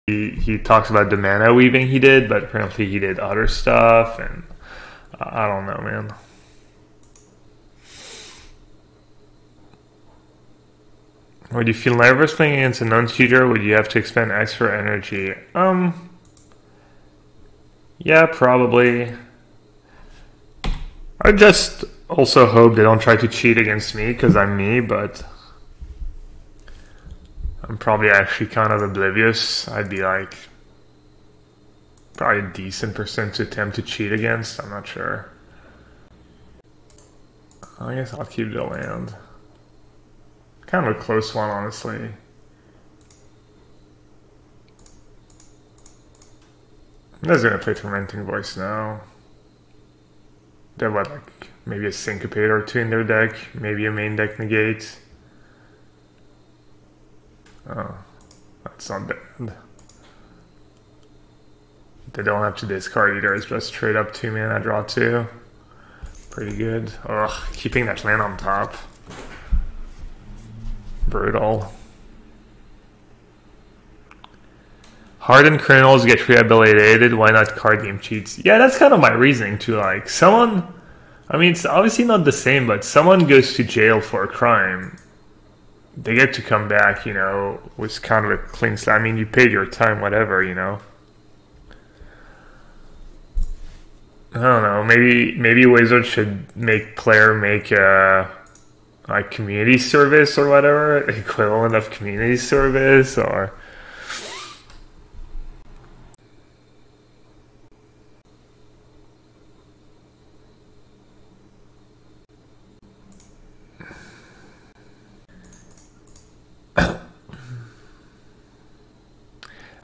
he talks about the mana weaving he did, but apparently he did other stuff, and I don't know, man. Would you feel nervous playing against a non-cheater? Would you have to expend extra energy? Yeah, probably. I just also hope they don't try to cheat against me because I'm me, but I'm probably actually kind of oblivious. I'd be like probably a decent percent to attempt to cheat against. I'm not sure. I guess I'll keep the land. Kind of a close one, honestly. I'm just gonna play Tormenting Voice now. They have what, like maybe a Syncopate or two in their deck, maybe a main deck negate. Oh, that's not bad. They don't have to discard either, it's just trade up 2 mana, draw 2. Pretty good. Ugh, keeping that land on top. Brutal. Hardened criminals get rehabilitated, why not card game cheats? Yeah, that's kind of my reasoning too. Like, someone, I mean, it's obviously not the same, but someone goes to jail for a crime, they get to come back, you know, with kind of a clean slate. I mean, you paid your time, whatever, you know. I don't know, maybe Wizards should make a like community service or whatever, equivalent of community service, or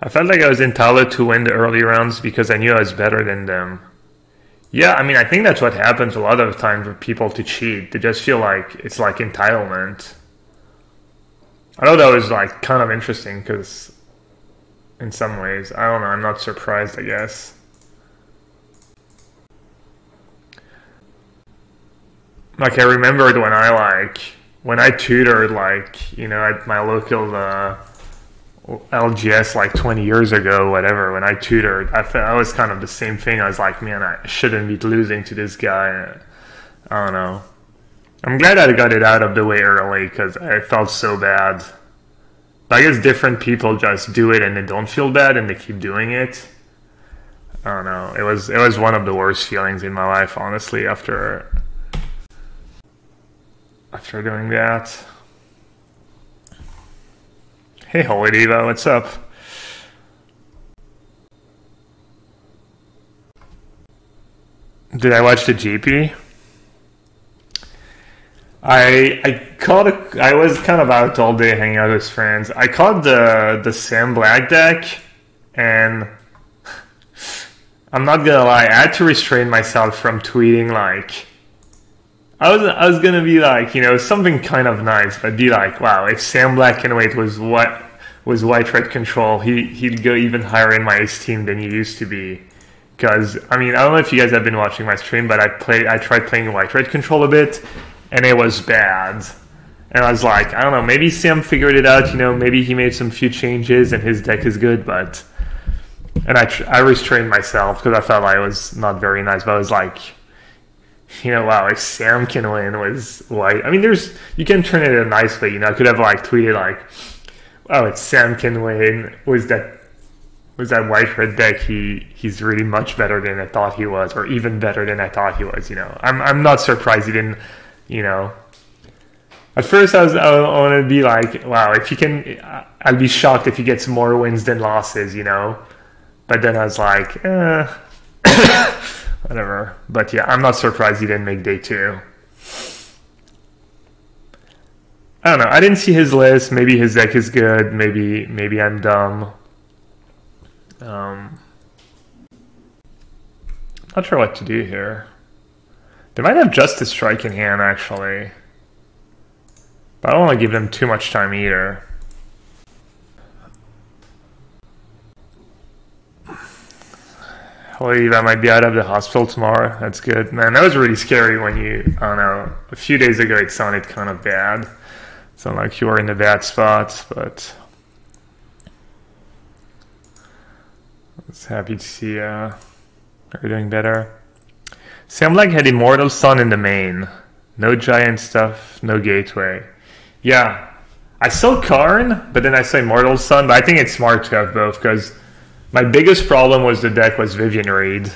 I felt like I was entitled to win the early rounds because I knew I was better than them. Yeah, I mean, I think that's what happens a lot of the time for people to cheat. They just feel like it's like entitlement. I thought that was like kind of interesting because in some ways, I don't know, I'm not surprised, I guess. Like, I remembered when I tutored, like, you know, at my local LGS like 20 years ago, whatever, when I tutored, I was kind of the same thing. I was like, man, I shouldn't be losing to this guy. I don't know. I'm glad I got it out of the way early because I felt so bad. But I guess different people just do it and they don't feel bad and they keep doing it. I don't know. It was one of the worst feelings in my life, honestly, after doing that. Hey, Holy Diva, what's up? Did I watch the GP? I was kind of out all day hanging out with friends. I caught the Sam Black deck, and I'm not gonna lie, I had to restrain myself from tweeting like I was gonna be like, you know, something kind of nice, but be like, wow, if Sam Black and White was white red control, he'd go even higher in my esteem than he used to be. Because I mean, I don't know if you guys have been watching my stream, but I tried playing white red control a bit, and it was bad. And I was like, I don't know, maybe Sam figured it out, you know, maybe he made some few changes and his deck is good, but and I restrained myself because I felt like it was not very nice, but I was like, you know, wow, if Sam can win with white, I mean, you can turn it in a nice way, you know. I could have like tweeted like, wow, if Sam can win with that white red deck, he's really much better than I thought he was, or even better than I thought he was, you know. I'm not surprised he didn't, you know. At first I want to be like, wow, if he can, I'd be shocked if he gets more wins than losses, you know. But then I was like, whatever. But yeah, I'm not surprised he didn't make day 2. I don't know. I didn't see his list. Maybe his deck is good. Maybe I'm dumb. Not sure what to do here. They might have Justice Strike in hand, actually. But I don't want to give them too much time either. Holy, I might be out of the hospital tomorrow. That's good. Man, that was really scary when I don't know, a few days ago it sounded kind of bad. It sounded like you were in a bad spot, but I was happy to see her doing better. Samlag had Immortal Sun in the main. No giant stuff, no gateway. Yeah, I saw Karn, but then I saw Immortal Sun, but I think it's smart to have both, because my biggest problem was the deck was Vivian Reed.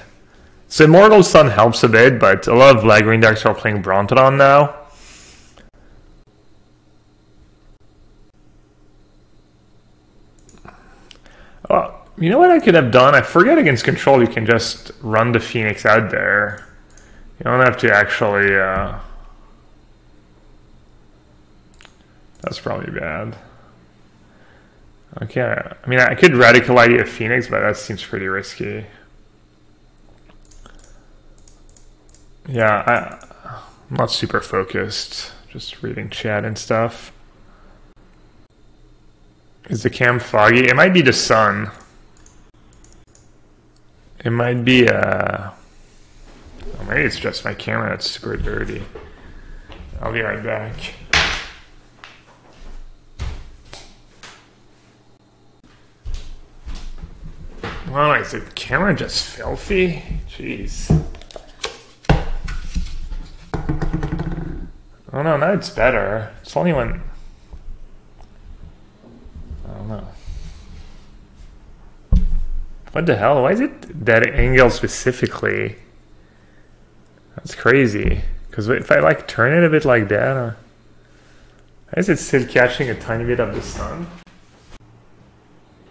So Immortal Sun helps a bit, but a lot of black green decks are playing Brontodon now. You know what I could have done? I forget against control you can just run the Phoenix out there. You don't have to actually... That's probably bad. Okay, I mean I could Radical ID a Phoenix, but that seems pretty risky. Yeah, I'm not super focused. Just reading chat and stuff. Is the cam foggy? It might be the sun. It might be oh, maybe it's just my camera that's super dirty. I'll be right back. Wow, is the camera just filthy? Jeez. Oh no, now it's better. It's only when... I don't know. What the hell? Why is it that angle specifically? That's crazy. Because if I like turn it a bit like that, why is it still catching a tiny bit of the sun?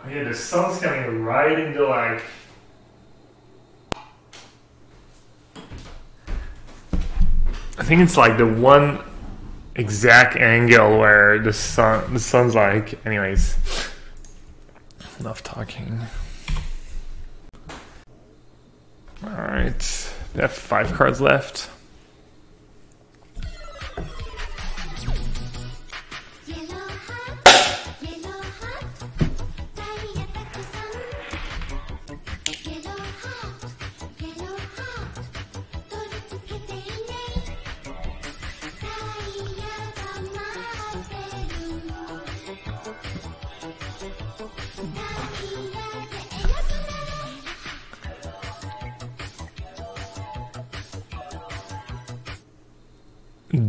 Oh yeah, the sun's coming right into like... I think it's like the one exact angle where the sun's like... Anyways, enough talking. Alright, they have 5 cards left.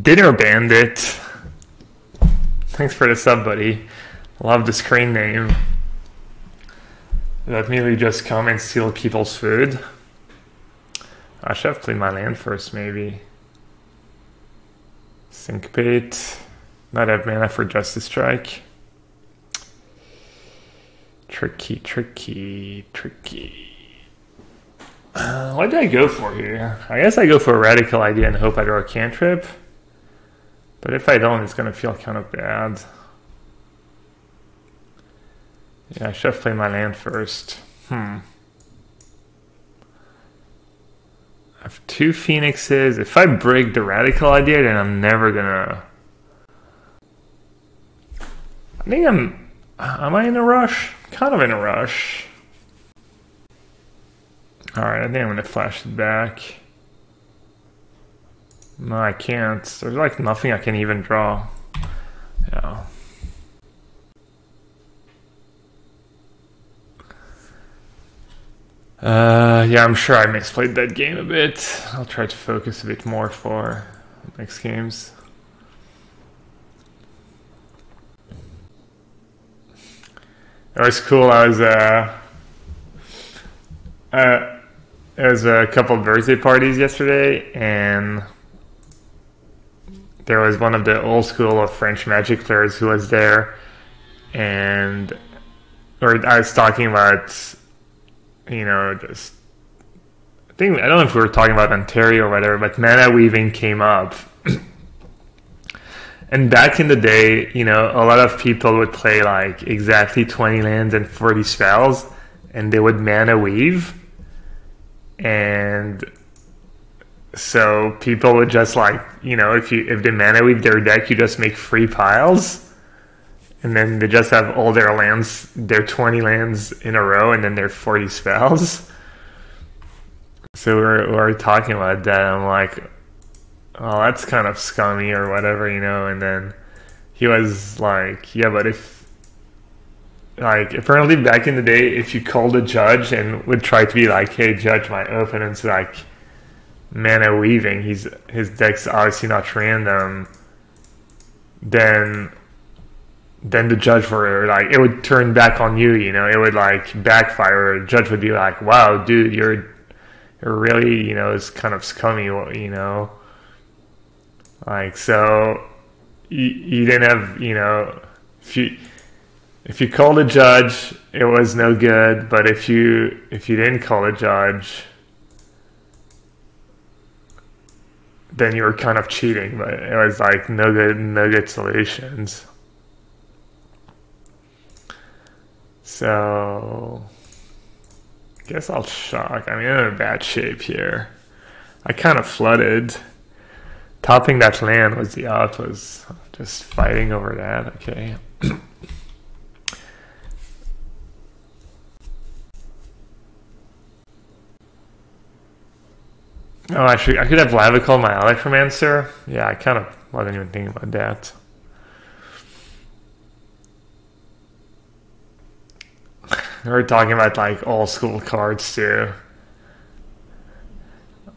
Dinner Bandit. Thanks for the sub, buddy. Love the screen name. Let me really just come and steal people's food. I should have played my land first, maybe. Syncopate. Not have mana for Justice Strike. Tricky, tricky, tricky. What did I go for here? I guess I go for a Radical Idea and hope I draw a cantrip. But if I don't, it's going to feel kind of bad. Yeah, I should have played my land first. I have 2 Phoenixes. If I break the Radical Idea, then I'm never going to... I think am I in a rush? Kind of in a rush. Alright, I think I'm going to flash it back. No, I can't. There's like nothing I can even draw. Yeah. Yeah, I'm sure I misplayed that game a bit. I'll try to focus a bit more for next games. It was cool. I was there was a couple of birthday parties yesterday, and there was one of the old school of French Magic players who was there, and I was talking about, you know, just I don't know if we were talking about Ontario or whatever, but mana weaving came up. And back in the day, you know, a lot of people would play like exactly 20 lands and 40 spells, and they would mana weave. And so people would just like, you know, if they mana weave their deck, you just make 3 piles. And then they just have all their lands, their 20 lands in a row, and then their 40 spells. So we're talking about that. I'm like, oh, that's kind of scummy or whatever, you know. And then he was like, yeah, but if like apparently back in the day, if you called a judge and would try to be like, "Hey, judge, my opponent's like mana weaving. His deck's obviously not random," then the judge were like, it would turn back on you. You know, it would like backfire. The judge would be like, "Wow, dude, you're really, you know, it's kind of scummy, you know." Like, so you didn't have, you know, if you called a judge, it was no good. But if you didn't call a judge, then you were kind of cheating. But it was like no good solutions. So I guess I'll shock. I mean, I'm in bad shape here. I kind of flooded. Topping that land was the out, was just fighting over that. Okay. Oh, actually, I could have Lava call my Electromancer. Yeah, I kind of wasn't even thinking about that. We're talking about like old school cards too.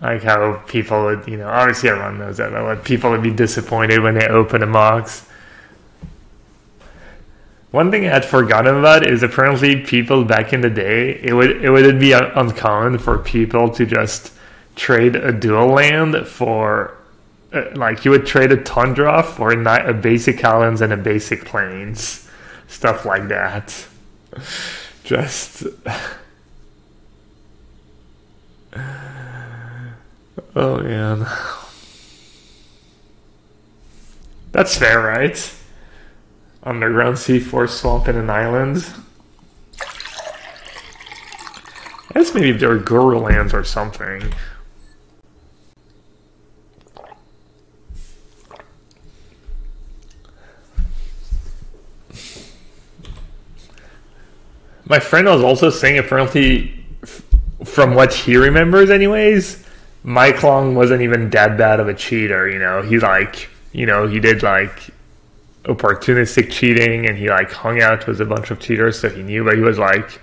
Like how people would, you know, obviously everyone knows that, but people would be disappointed when they open a box. One thing I had forgotten about is apparently people back in the day, it would be uncommon for people to just trade a dual land for, like you would trade a Tundra for a basic Islands and a basic Plains, stuff like that. Just, oh man, that's fair, right? Underground C4 swamp in an island. I guess maybe if there were Guru lands or something. My friend was also saying apparently, from what he remembers anyways, Mike Long wasn't even that bad of a cheater, you know. He like, you know, he did like opportunistic cheating and he like hung out with a bunch of cheaters, so he knew, but he was like,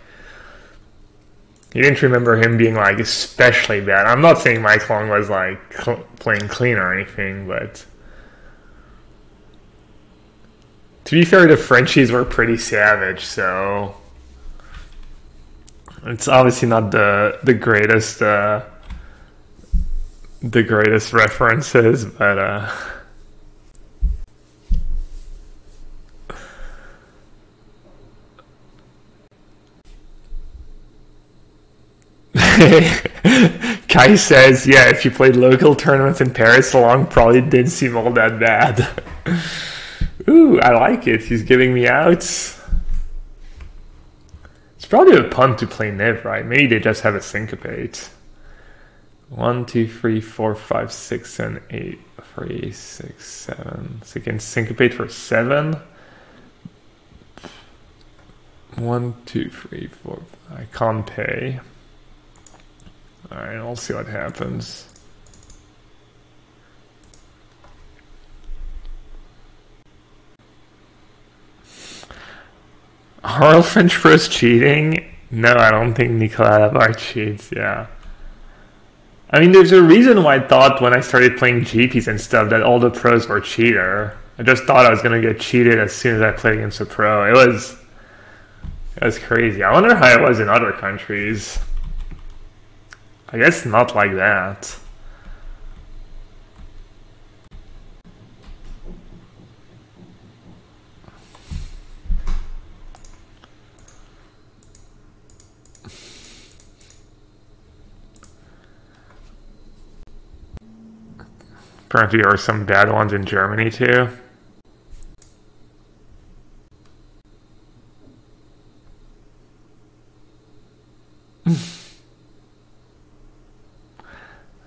he didn't remember him being like especially bad. I'm not saying Mike Long was like playing clean or anything, but to be fair, the Frenchies were pretty savage, so it's obviously not the greatest references, but Kai says, yeah, if you played local tournaments in Paris, Long probably didn't seem all that bad. Ooh, I like it. He's giving me outs. It's probably a punt to play Niv, right? Maybe they just have a syncopate. 1, 2, 3, 4, 5, 6, 7, 8, 3, 6, 7. So you can syncopate for 7. 1, 2, 3, 4. I can't pay. Alright, I'll see what happens. Harl French Pros cheating? No, I don't think Nicolas Lavar cheats, yeah. I mean, there's a reason why I thought when I started playing GPs and stuff that all the pros were cheater. I just thought I was going to get cheated as soon as I played against a pro. It was crazy. I wonder how it was in other countries. I guess not like that. Apparently there are some bad ones in Germany too.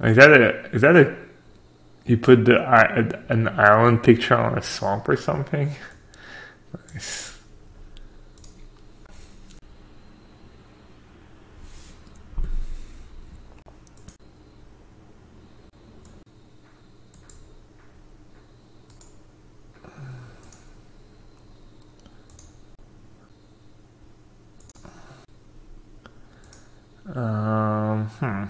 Is that a you put an island picture on a swamp or something? Nice. Yeah.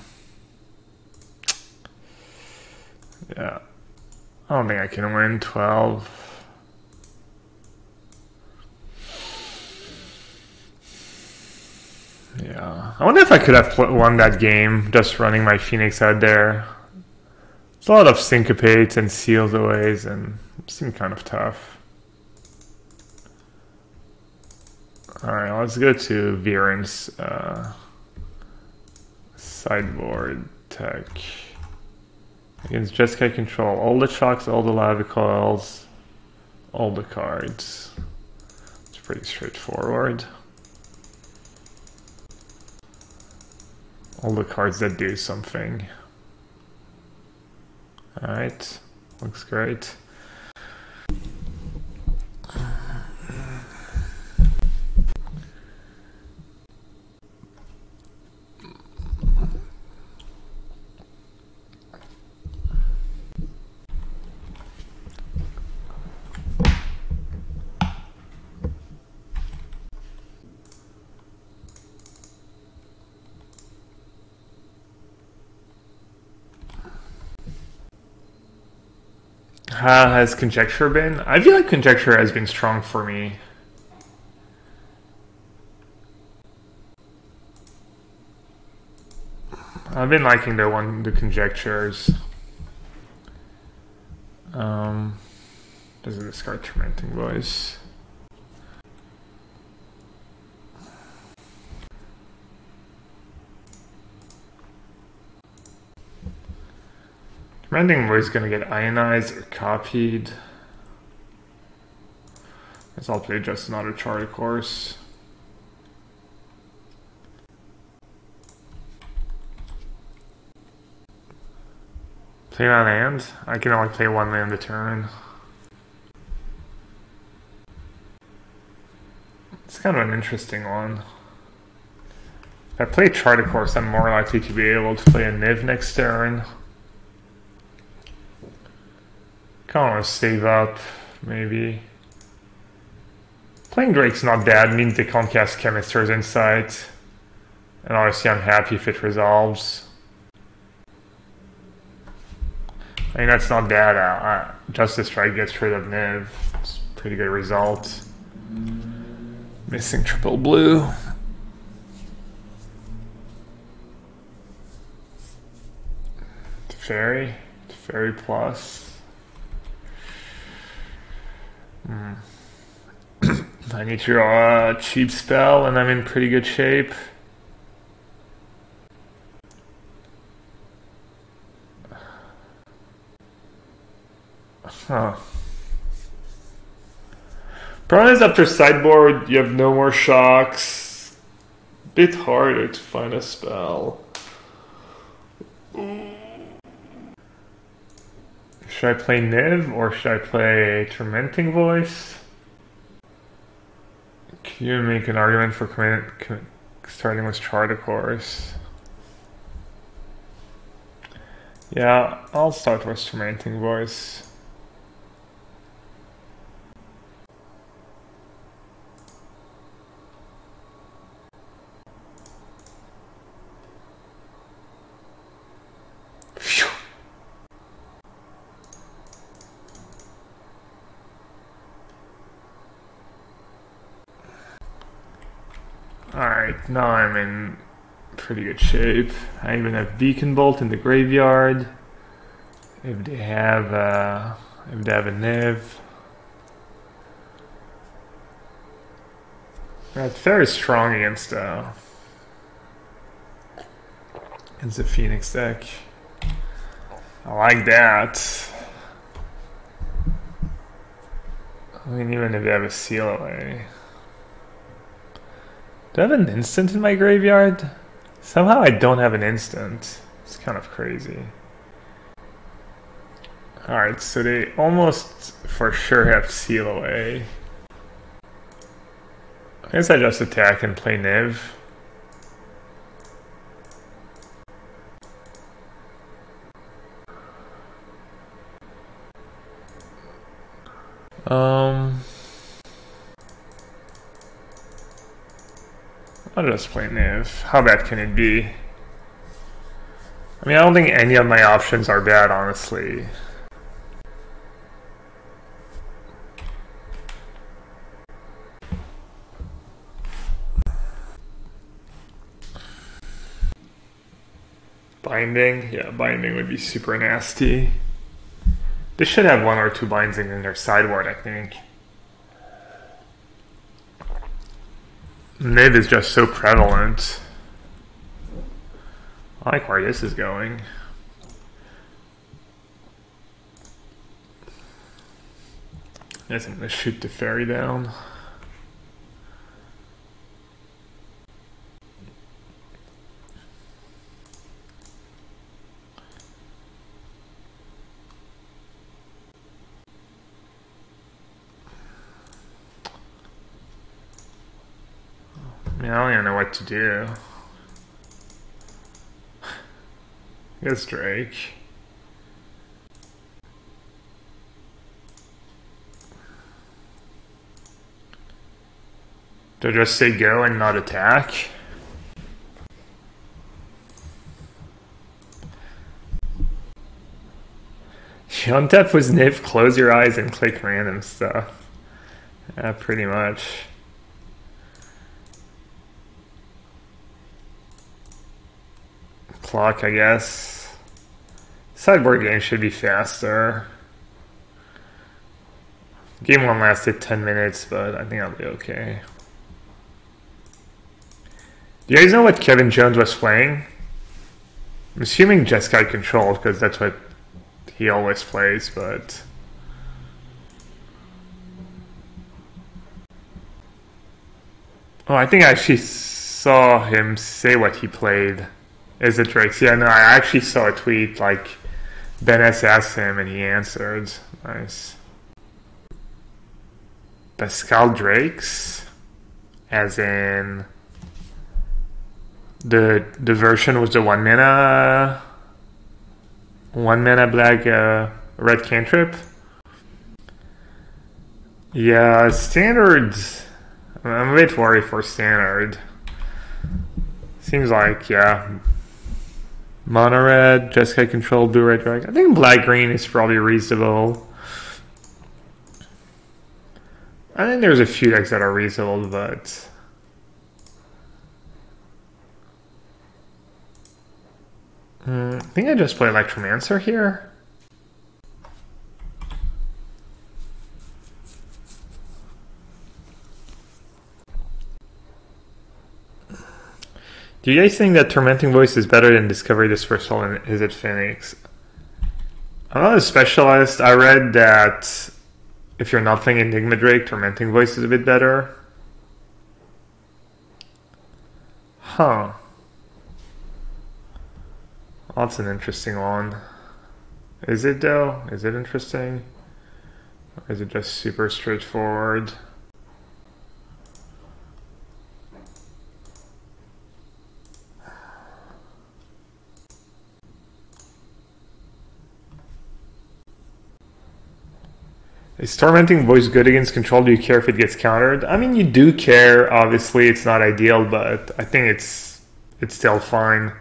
I don't think I can win 12. Yeah. I wonder if I could have won that game just running my Phoenix out there. There's a lot of syncopates and seals aways, and it seemed kind of tough. Alright, let's go to Viren's sideboard tech. Against Jeskai control, all the shocks, all the lava coils, all the cards. It's pretty straightforward. All the cards that do something. Alright, looks great. How has Conjecture been? I feel like Conjecture has been strong for me. I've been liking the Conjectures. Does it discard Tormenting Voice? Tormenting Voice is gonna get ionized or copied. Guess I'll play just another Chart, of course. Play my land? I can only play one land a turn. It's kind of an interesting one. If I play Chart, of course, I'm more likely to be able to play a Niv next turn. Kind of want to save up, maybe. Playing Drake's not bad, means they can't cast Chemister's Insight. And obviously I'm happy if it resolves. I mean, that's not bad. Justice Strike gets rid of Niv. It's a pretty good result. Missing triple blue. Fairy. Fairy plus. I need to draw a cheap spell and I'm in pretty good shape. Huh. Problem is after sideboard you have no more shocks. Bit harder to find a spell. Should I play Niv or should I play Tormenting Voice? Can you make an argument for starting with Chart, of course? Yeah, I'll start with Tormenting Voice. Alright, now I'm in pretty good shape. I even have Beacon Bolt in the graveyard. If they have a Niv. That's very strong against the Phoenix deck. I like that. I mean, even if they have a seal away. Do I have an instant in my graveyard? Somehow I don't have an instant. It's kind of crazy. Alright, so they almost for sure have seal away. I guess I just attack and play Niv. I'll just play Nassif. How bad can it be? I mean, I don't think any of my options are bad, honestly. Binding? Yeah, binding would be super nasty. They should have 1 or 2 bindings in their sideboard, I think. Niv is just so prevalent. I like where this is going. I guess I'm gonna shoot the fairy down. I mean, I don't even know what to do. I guess Drake. Do I just say go and not attack? Untap was Niv, close your eyes and click random stuff. Yeah, pretty much. Clock, I guess. Sideboard game should be faster. Game 1 lasted 10 minutes, but I think I'll be okay. Do you guys know what Kevin Jones was playing? I'm assuming Jeskai controlled, because that's what he always plays, but... Oh, I think I actually saw him say what he played. Izzet Drakes. Yeah, no, I actually saw a tweet, like, Ben S asked him and he answered. Nice. Pascal Drakes? As in... The version was the 1 mana... 1 mana black red cantrip? Yeah, standard... I'm a bit worried for standard. Seems like, yeah... Mono red, Jeskai control, blue red drag. I think black green is probably reasonable. I think there's a few decks that are reasonable, but I think I just play Electromancer here. Do you guys think that Tormenting Voice is better than Discovery Dispersal and Izzet Phoenix? I'm not a specialist. I read that if you're not playing Enigma Drake, Tormenting Voice is a bit better. Huh. Well, that's an interesting one. Is it though? Is it interesting? Or is it just super straightforward? Is Tormenting Voice good against control? Do you care if it gets countered? I mean, you do care. Obviously, it's not ideal, but I think it's still fine.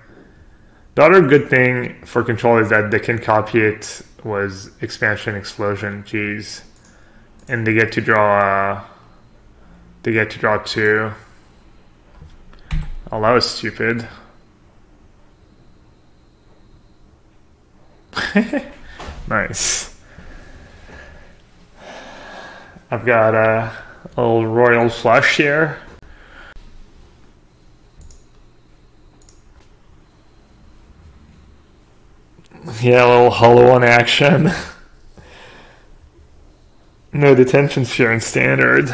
The other good thing for control is that they can copy it was Expansion Explosion. Jeez, and they get to draw. They get to draw 2. Oh, that was stupid. Nice. I've got a little royal flush here. Yeah, a little hollow on action. No detention sphere in standard.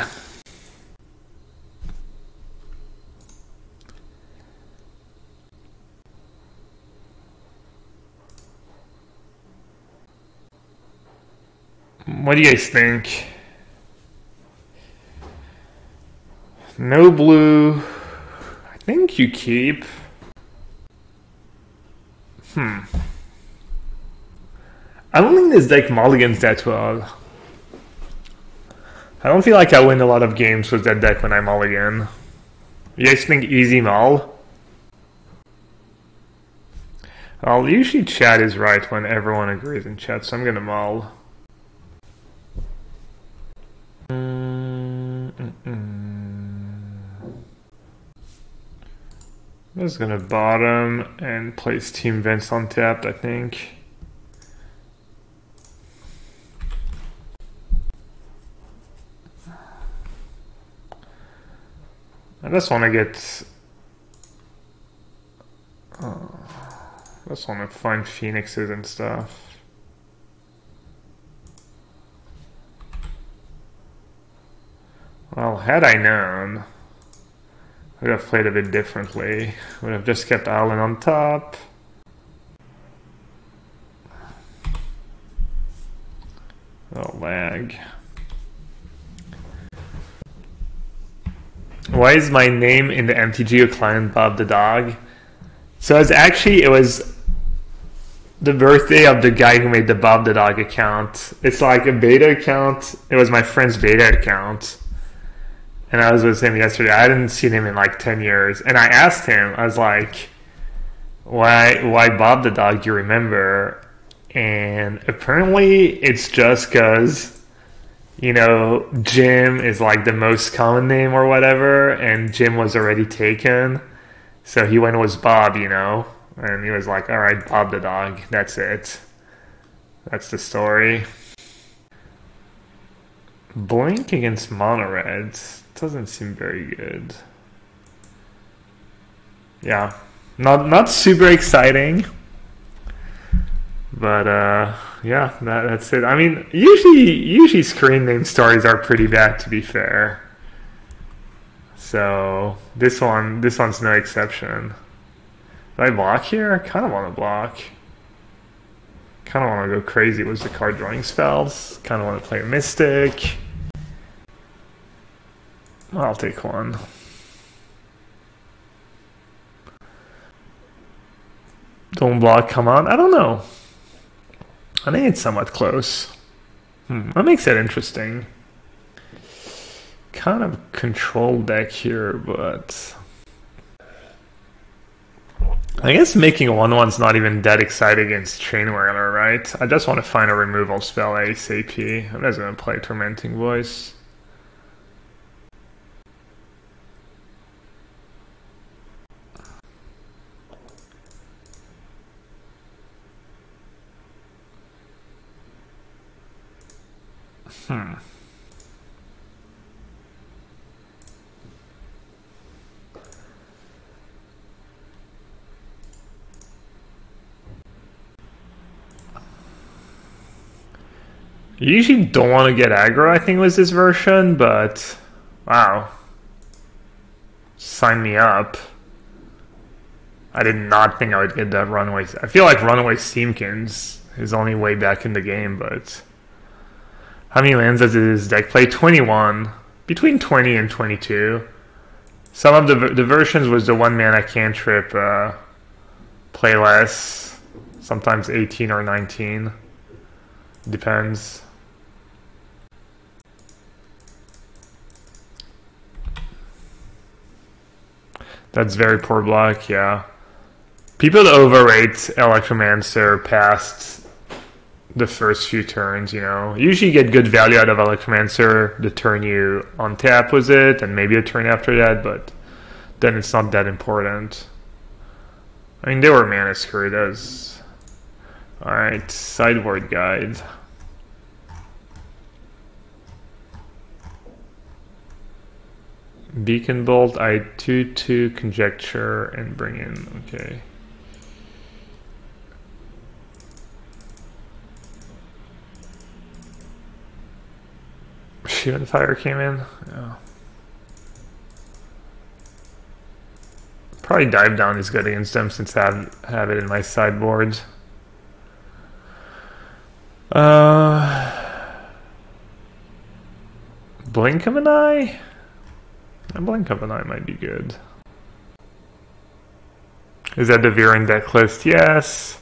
What do you guys think? No blue. I think you keep. I don't think this deck mulligans that well. I don't feel like I win a lot of games with that deck when I mulligan. You guys think easy mull? Well, usually chat is right when everyone agrees in chat, so I'm gonna mull. I'm just gonna bottom and place Team Vince on tapped, I think. I just want to get... I just want to find phoenixes and stuff. Well, had I known, I would have played a bit differently. Would have just kept Allen on top. Oh, lag. Why is my name in the MTGO client Bob the Dog? So it was the birthday of the guy who made the Bob the Dog account. It's like a beta account. It was my friend's beta account. And I was with him yesterday. I hadn't seen him in like 10 years. And I asked him, I was like, why Bob the Dog, do you remember? And apparently it's just because, you know, Jim is like the most common name or whatever, and Jim was already taken. So he went with Bob, you know, and he was like, all right, Bob the Dog, that's it. That's the story. Blink against mono reds doesn't seem very good. Yeah, not super exciting. But yeah, that's it. I mean, usually screen name stories are pretty bad, to be fair. So this one's no exception. Do I block here? I kind of want to block. Kind of want to go crazy with the card drawing spells. Kind of want to play a Mystic. I'll take one. Don't block, come on. I don't know. I think it's somewhat close. That makes it interesting. Kind of control deck here, but I guess making a 1/1's not even that exciting against Chainwhirler, right? I just want to find a removal spell ASAP. I'm just going to play Tormenting Voice. You usually don't want to get aggro, I think, with this version, but wow. Sign me up. I did not think I would get that Runaway. I feel like Runaway Steamkins is only way back in the game, but how many lands does this deck play? 21. Between 20 and 22. Some of the versions was the 1-mana cantrip play less. Sometimes 18 or 19. Depends. That's very poor block, yeah. People overrate Electromancer past the first few turns, you know. Usually you get good value out of Electromancer the turn you untap with it, and maybe a turn after that, but then it's not that important. I mean, they were mana screwed as... Alright, sideboard guide. Beacon Bolt, I 2/2 Conjecture and bring in, okay. Shivan Fire came in, yeah. Probably Dive Down is good against them since I have it in my sideboard. Blink of an Eye? A Blink of an Eye might be good. Is that the Viren deck list? Yes.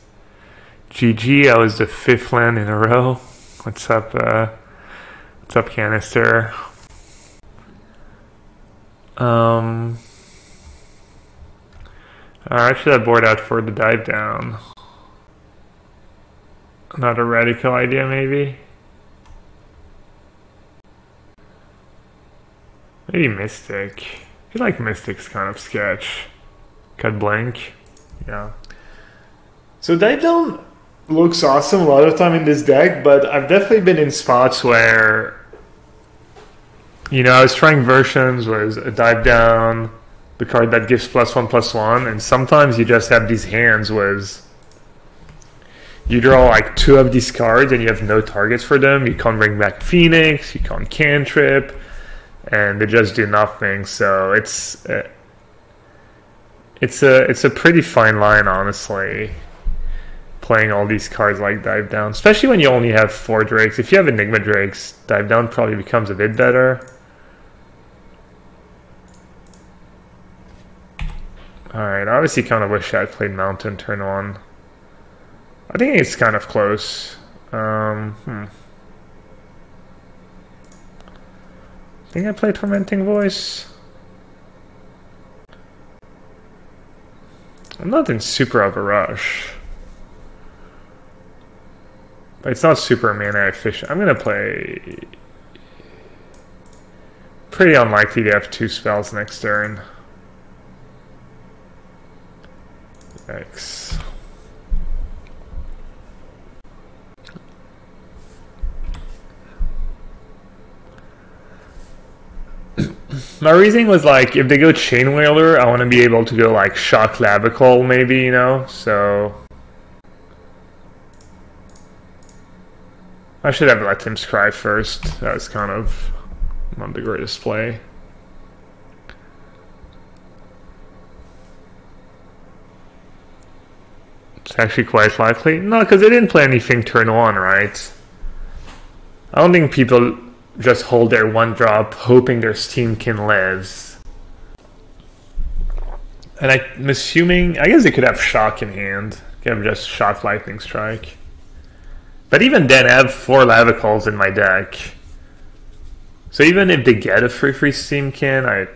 GG, I was the 5th land in a row. What's up, Canister? I should have bored out for the dive down. Not a radical idea, maybe. Maybe Mystic. I feel like Mystic's kind of sketch. Cut blank. Yeah. So dive down looks awesome a lot of time in this deck, but I've definitely been in spots where, you know, I was trying versions was a dive down, the card that gives +1/+1, and sometimes you just have these hands with you draw like 2 of these cards and you have no targets for them. You can't bring back Phoenix, you can't cantrip, and they just do nothing. So it's a pretty fine line, honestly, playing all these cards like dive down, especially when you only have 4 drakes. If you have Enigma drakes, dive down probably becomes a bit better. Alright, I obviously kind of wish I had played Mountain turn 1. I think it's kind of close. I think I played Tormenting Voice. I'm not in super of a rush. But it's not super mana efficient. I'm gonna play... Pretty unlikely to have 2 spells next turn. X. My reasoning was like, if they go Chain Whaler, I want to be able to go like Shock Clavicle, maybe, you know? So I should have let him scry first. That was kind of not the greatest play. It's actually quite likely. No, because they didn't play anything turn 1, right? I don't think people just hold their 1-drop hoping their Steamkin lives. And I'm assuming, I guess they could have Shock in hand. Could have just Shock Lightning Strike. But even then, I have 4 Lavicals in my deck. So even if they get a free Steamkin,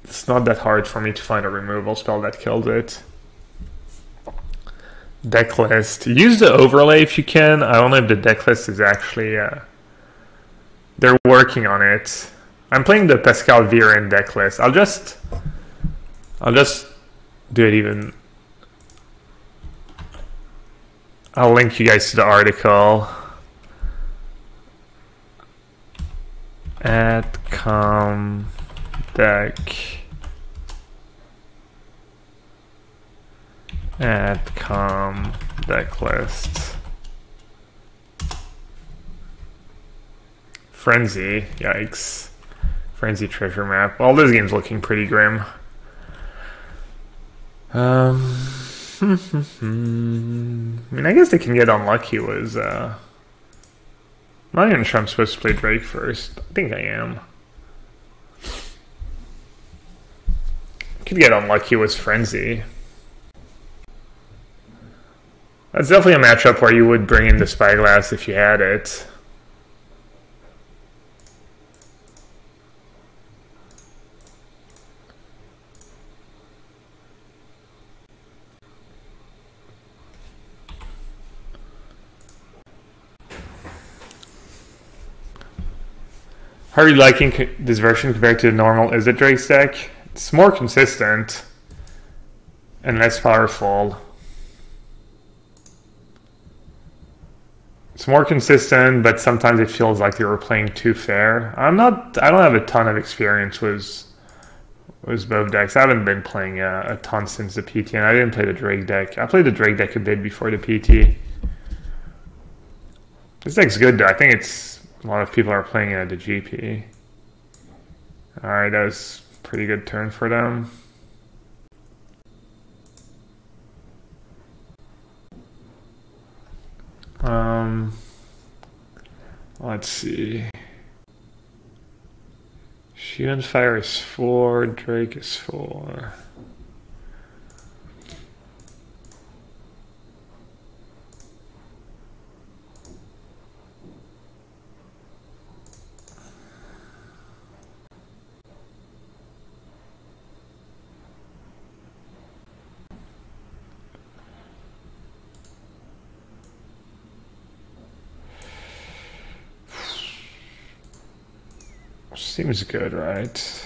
it's not that hard for me to find a removal spell that kills it. Deck list. Use the overlay if you can. I don't know if the deck list is actually... they're working on it. I'm playing the Pascal Viren deck list. I'll just do it even... I'll link you guys to the article. @com deck. @com deck list. Frenzy, yikes. Frenzy treasure map. Well, this game's looking pretty grim. I mean, I guess they can get unlucky with, I'm not even sure I'm supposed to play Drake first. I think I am. Could get unlucky with Frenzy. That's definitely a matchup where you would bring in the Spyglass if you had it. How are you liking this version compared to the normal Izzet Drake's deck? It's more consistent and less powerful. It's more consistent, but sometimes it feels like they were playing too fair. I don't have a ton of experience with both decks. I haven't been playing a ton since the PT, and I didn't play the Drake deck. I played the Drake deck a bit before the PT. This deck's good though. I think it's a lot of people are playing it at the GP. Alright, that was a pretty good turn for them. Let's see. Shield and Fire is 4, Drake is 4. Seems good, right?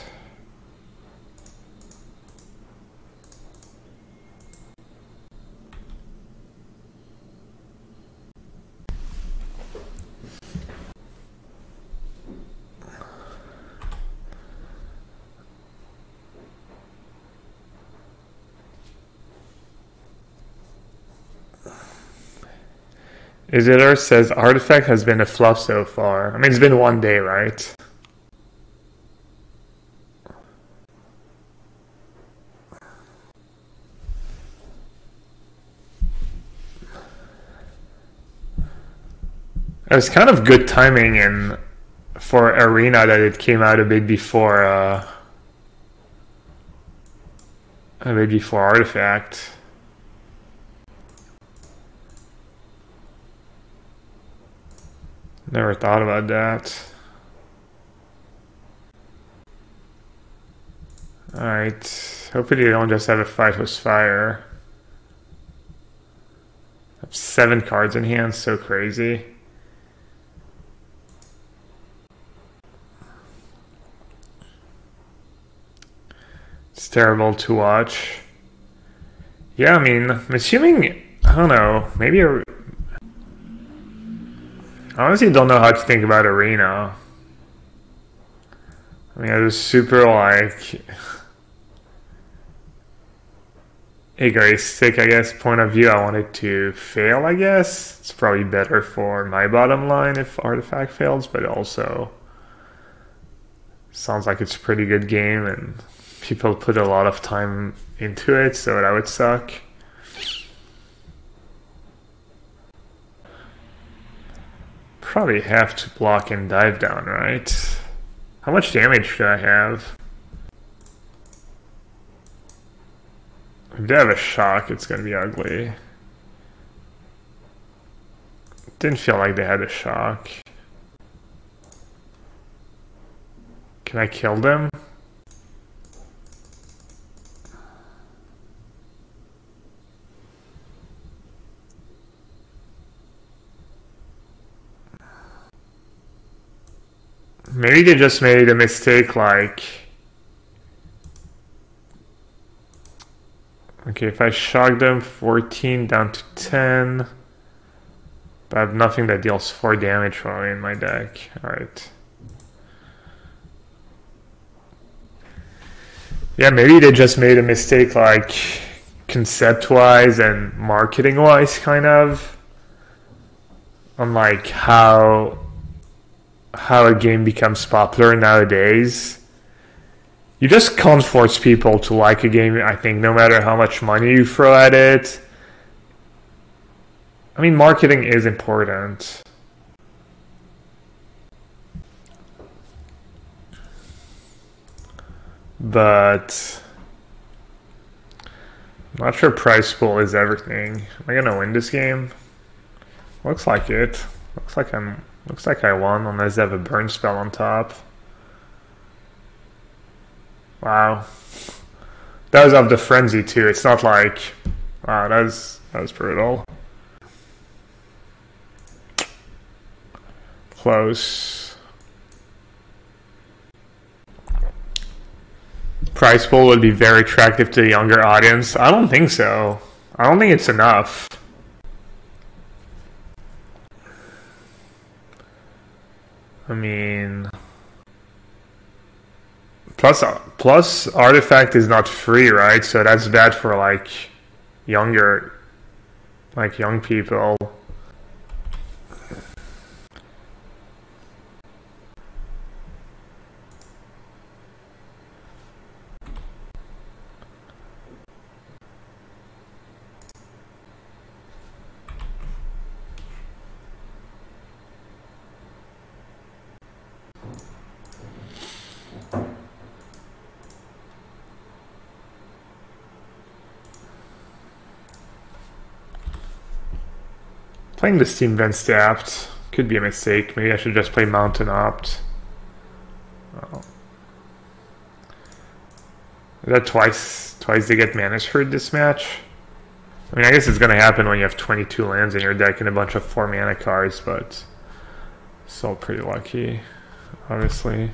Izzet says Artifact has been a flop so far. I mean, it's been 1 day, right? It was kind of good timing for Arena that it came out a bit before Artifact. Never thought about that. Alright, hopefully they don't just have a fight with fire. I have 7 cards in hand, so crazy. It's terrible to watch. Yeah, I mean, I'm assuming, I don't know, maybe I honestly don't know how to think about Arena. I mean, I was super, like, egoistic, I guess, point of view. I wanted to fail, I guess. It's probably better for my bottom line if Artifact fails, but it also sounds like it's a pretty good game, and people put a lot of time into it, so that would suck. Probably have to block and dive down, right? How much damage do I have? If they have a shock, it's gonna be ugly. Didn't feel like they had a shock. Can I kill them? Maybe they just made a mistake, like... Okay, if I shock them 14 down to 10... But I have nothing that deals 4 damage probably in my deck. Alright. Yeah, maybe they just made a mistake, like, concept-wise and marketing-wise, kind of. On, like, how a game becomes popular nowadays. You just can't force people to like a game, I think, no matter how much money you throw at it. I mean, marketing is important. But I'm not sure price pool is everything. Am I gonna win this game? Looks like it. Looks like I won, unless they have a burn spell on top. Wow. That was of the frenzy too. It's not like, wow, that was brutal. Close. Price pool would be very attractive to the younger audience. I don't think so. I don't think it's enough. I mean, plus Artifact is not free, right? So that's bad for like young people. Playing the Steam Vent Stabbed could be a mistake. Maybe I should just play Mountain Opt. Oh. Is that twice they get managed for this match? I mean, I guess it's gonna happen when you have 22 lands in your deck and a bunch of 4-mana cards, but still pretty lucky, obviously.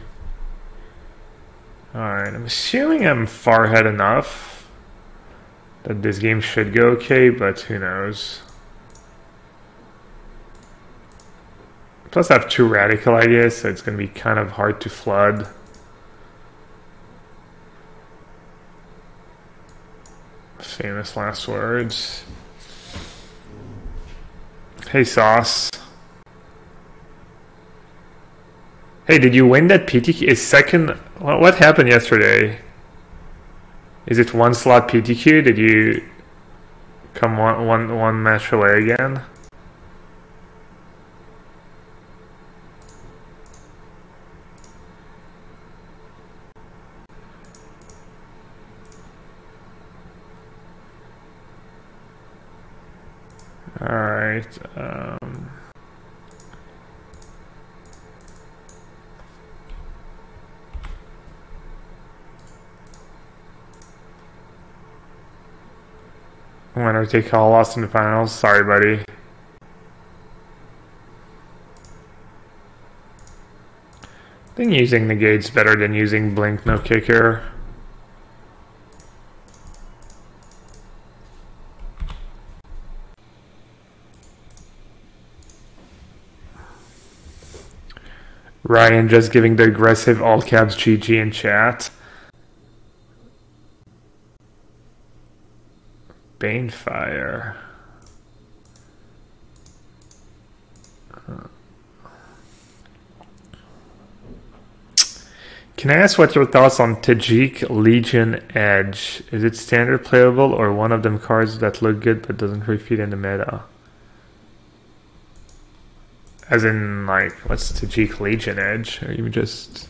Alright, I'm assuming I'm far ahead enough that this game should go okay, but who knows. Plus I have 2 radical ideas, so it's going to be kind of hard to flood. Famous last words. Hey, Sauce. Hey, did you win that PTQ? Is second... What happened yesterday? Is it 1 slot PTQ? Did you come one match away again? Alright, winner take all, lost in the finals. Sorry, buddy. I think using negate's better than using blink no kicker. Ryan just giving the aggressive all caps GG in chat. Banefire. Can I ask what your thoughts on Tajik Legion Edge? Is it standard playable or one of them cards that look good but doesn't repeat in the meta? As in, like, what's Tajik Legion Edge? Or you just...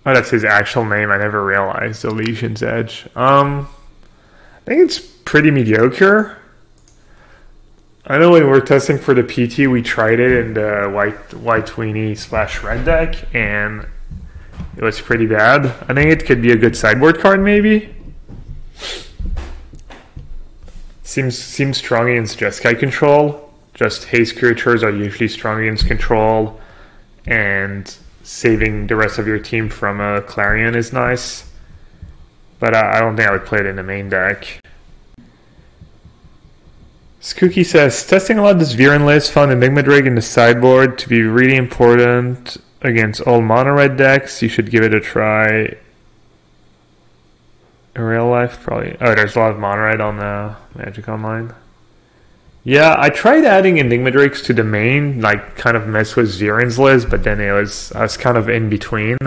Oh, that's his actual name. I never realized. The Legion's Edge. I think it's pretty mediocre. I know when we were testing for the PT, we tried it in the white weenie / red deck, and it was pretty bad. I think it could be a good sideboard card, maybe. Seems strong against Jeskai control. Just haste creatures are usually strong against control, and saving the rest of your team from a Clarion is nice. But I don't think I would play it in the main deck. Skooky says, testing a lot of this Viren list, found Enigma Drake in the sideboard to be really important against all mono red decks. You should give it a try. In real life, probably. Oh, there's a lot of mono red on the Magic Online. Yeah, I tried adding Enigma Drakes to the main, like kind of mess with Viren's list, but then I was kind of in between.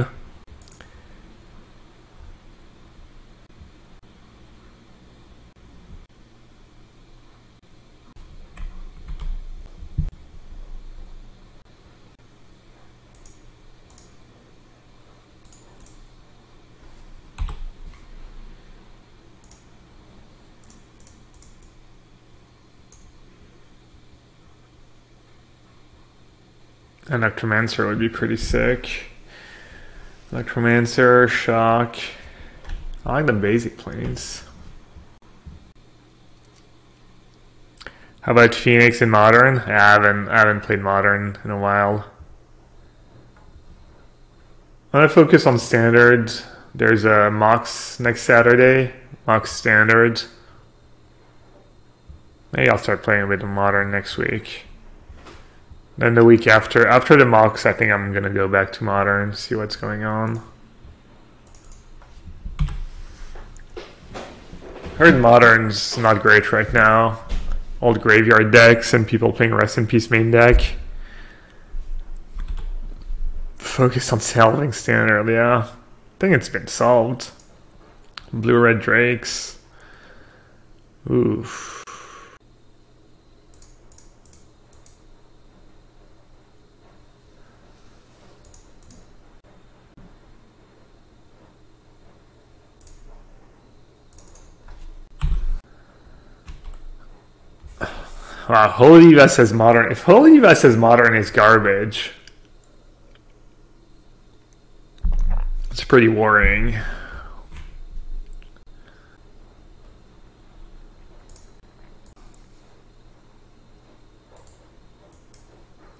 An Necromancer would be pretty sick. Necromancer, Shock. I like the basic planes. How about Phoenix in Modern? I haven't played Modern in a while. I'm gonna focus on Standard. There's a Mox next Saturday. Mox Standard. Maybe I'll start playing with the Modern next week. Then the week after the Mox, I think I'm gonna go back to Modern, see what's going on. Heard Modern's not great right now. Old graveyard decks and people playing Rest in Peace main deck. Focus on salving Standard, yeah. I think it's been solved. Blue-red Drakes. Oof. Wow, Holy Diva says Modern. If Holy Diva says Modern is garbage, it's pretty worrying.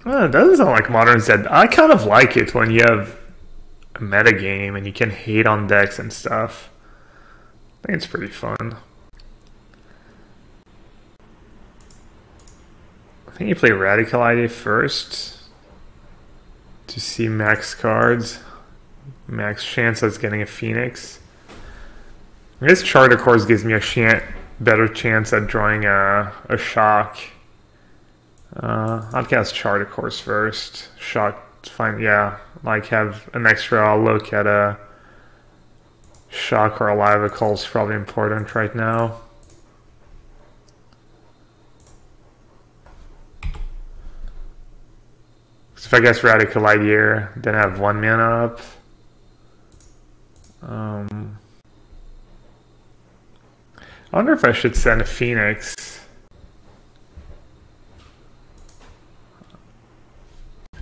It doesn't sound like Modern's dead. I kind of like it when you have a meta game and you can hate on decks and stuff. I think it's pretty fun. I think you play Radical Idea first to see max cards, max chance of getting a Phoenix. I guess Charter Course gives me a better chance at drawing a shock. I'll cast Charter Course first. Shock, fine, yeah. Like have an extra look at a shock or a Lavical is probably important right now. So if I guess Radical Idea, then I have 1 mana up. I wonder if I should send a Phoenix.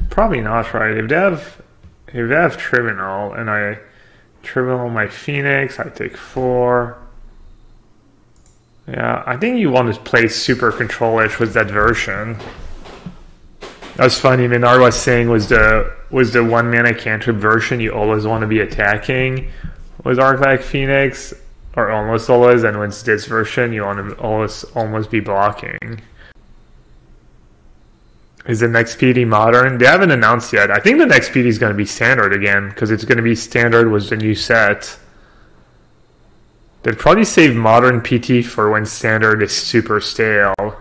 Probably not, right? If they have Tribunal and I Tribunal my Phoenix, I take 4. Yeah, I think you want to play super control-ish with that version. That was funny. Minar was saying was the 1 mana cantrip version you always want to be attacking with Arclight Phoenix, or almost always, and when it's this version you want to almost be blocking. Is the next PD Modern? They haven't announced yet. I think the next PD is going to be Standard again, because it's going to be Standard with the new set. They'd probably save Modern PT for when Standard is super stale.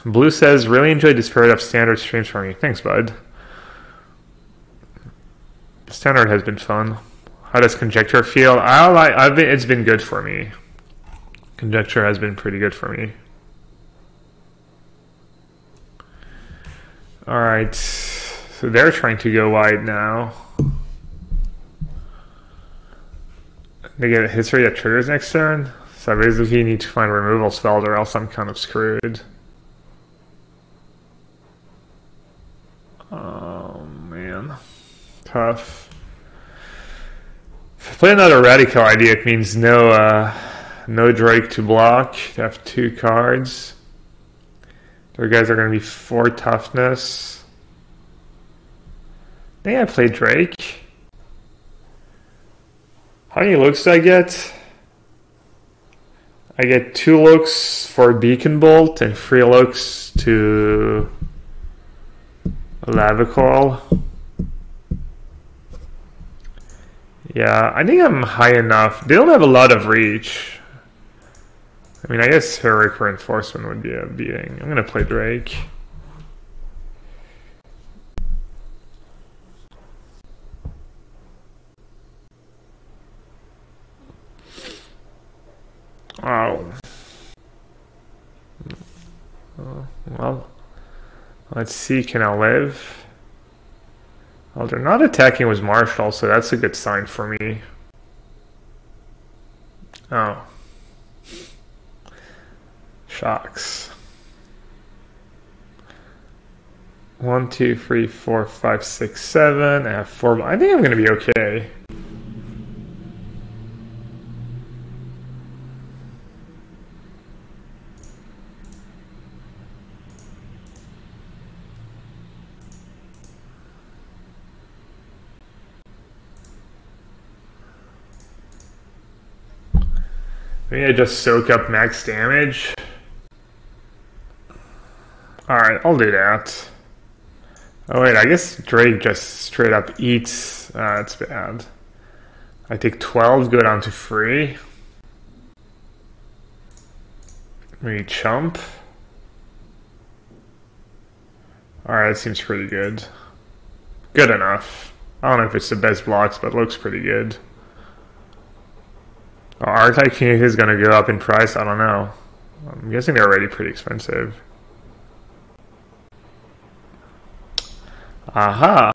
Blue says, really enjoyed the spirit of Standard streams from you. Thanks, bud. Standard has been fun. How does Conjecture feel? It's been good for me. Conjecture has been pretty good for me. Alright, so they're trying to go wide now. They get a history that triggers next turn, so I basically need to find a removal spell or else I'm kind of screwed. Oh man, tough. If I play another Radical Idea, it means no Drake to block. They have 2 cards. Their guys are going to be 4 toughness. I think I played Drake. How many looks do I get? I get 2 looks for Beacon Bolt and 3 looks to Lavical. Yeah, I think I'm high enough. They don't have a lot of reach. I mean, I guess Heroic Reinforcement would be a beating. I'm gonna play Drake. Oh. Well, let's see, can I live? Well, they're not attacking with Marshall, so that's a good sign for me. Oh. Shocks. 1, 2, 3, 4, 5, 6, 7. I have 4. I think I'm gonna be okay. Maybe I just soak up max damage. Alright, I'll do that. Oh wait, I guess Drake just straight up eats. That's bad. I take 12, go down to 3. Maybe chump. Alright, that seems pretty good. Good enough. I don't know if it's the best blocks, but it looks pretty good. R-Type Phoenix is going to go up in price? I don't know. I'm guessing they're already pretty expensive. Aha!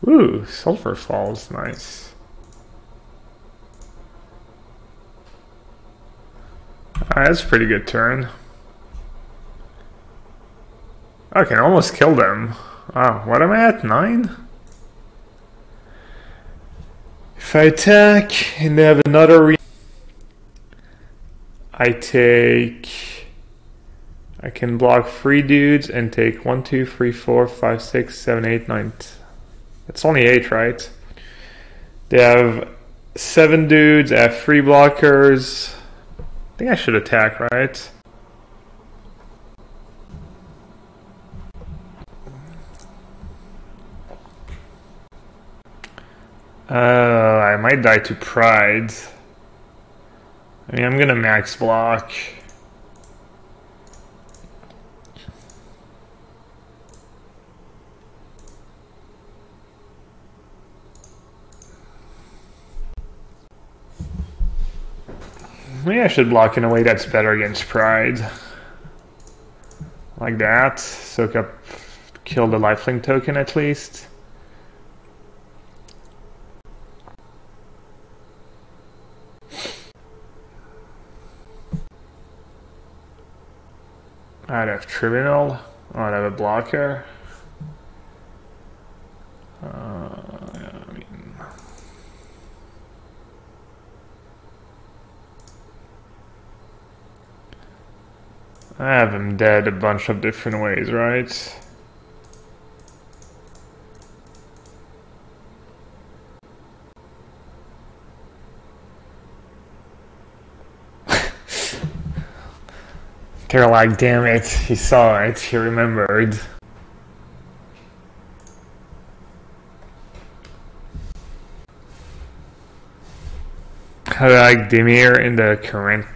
Ooh, Sulfur Falls, nice. Alright, that's a pretty good turn. I can almost kill them. Wow, what am I at? 9? If I attack and they have another I can block 3 dudes and take 1, 2, 3, 4, 5, 6, 7, 8, 9. It's only 8, right? They have 7 dudes, I have 3 blockers. I think I should attack, right? I might die to pride. I mean, I'm gonna max block. Maybe I should block in a way that's better against pride. Like that. Soak up, kill the lifelink token at least. I'd have Tribunal. I'd have a blocker. I have him dead a bunch of different ways, right? They're like, damn it, he saw it, he remembered. How do I like Dimir in the current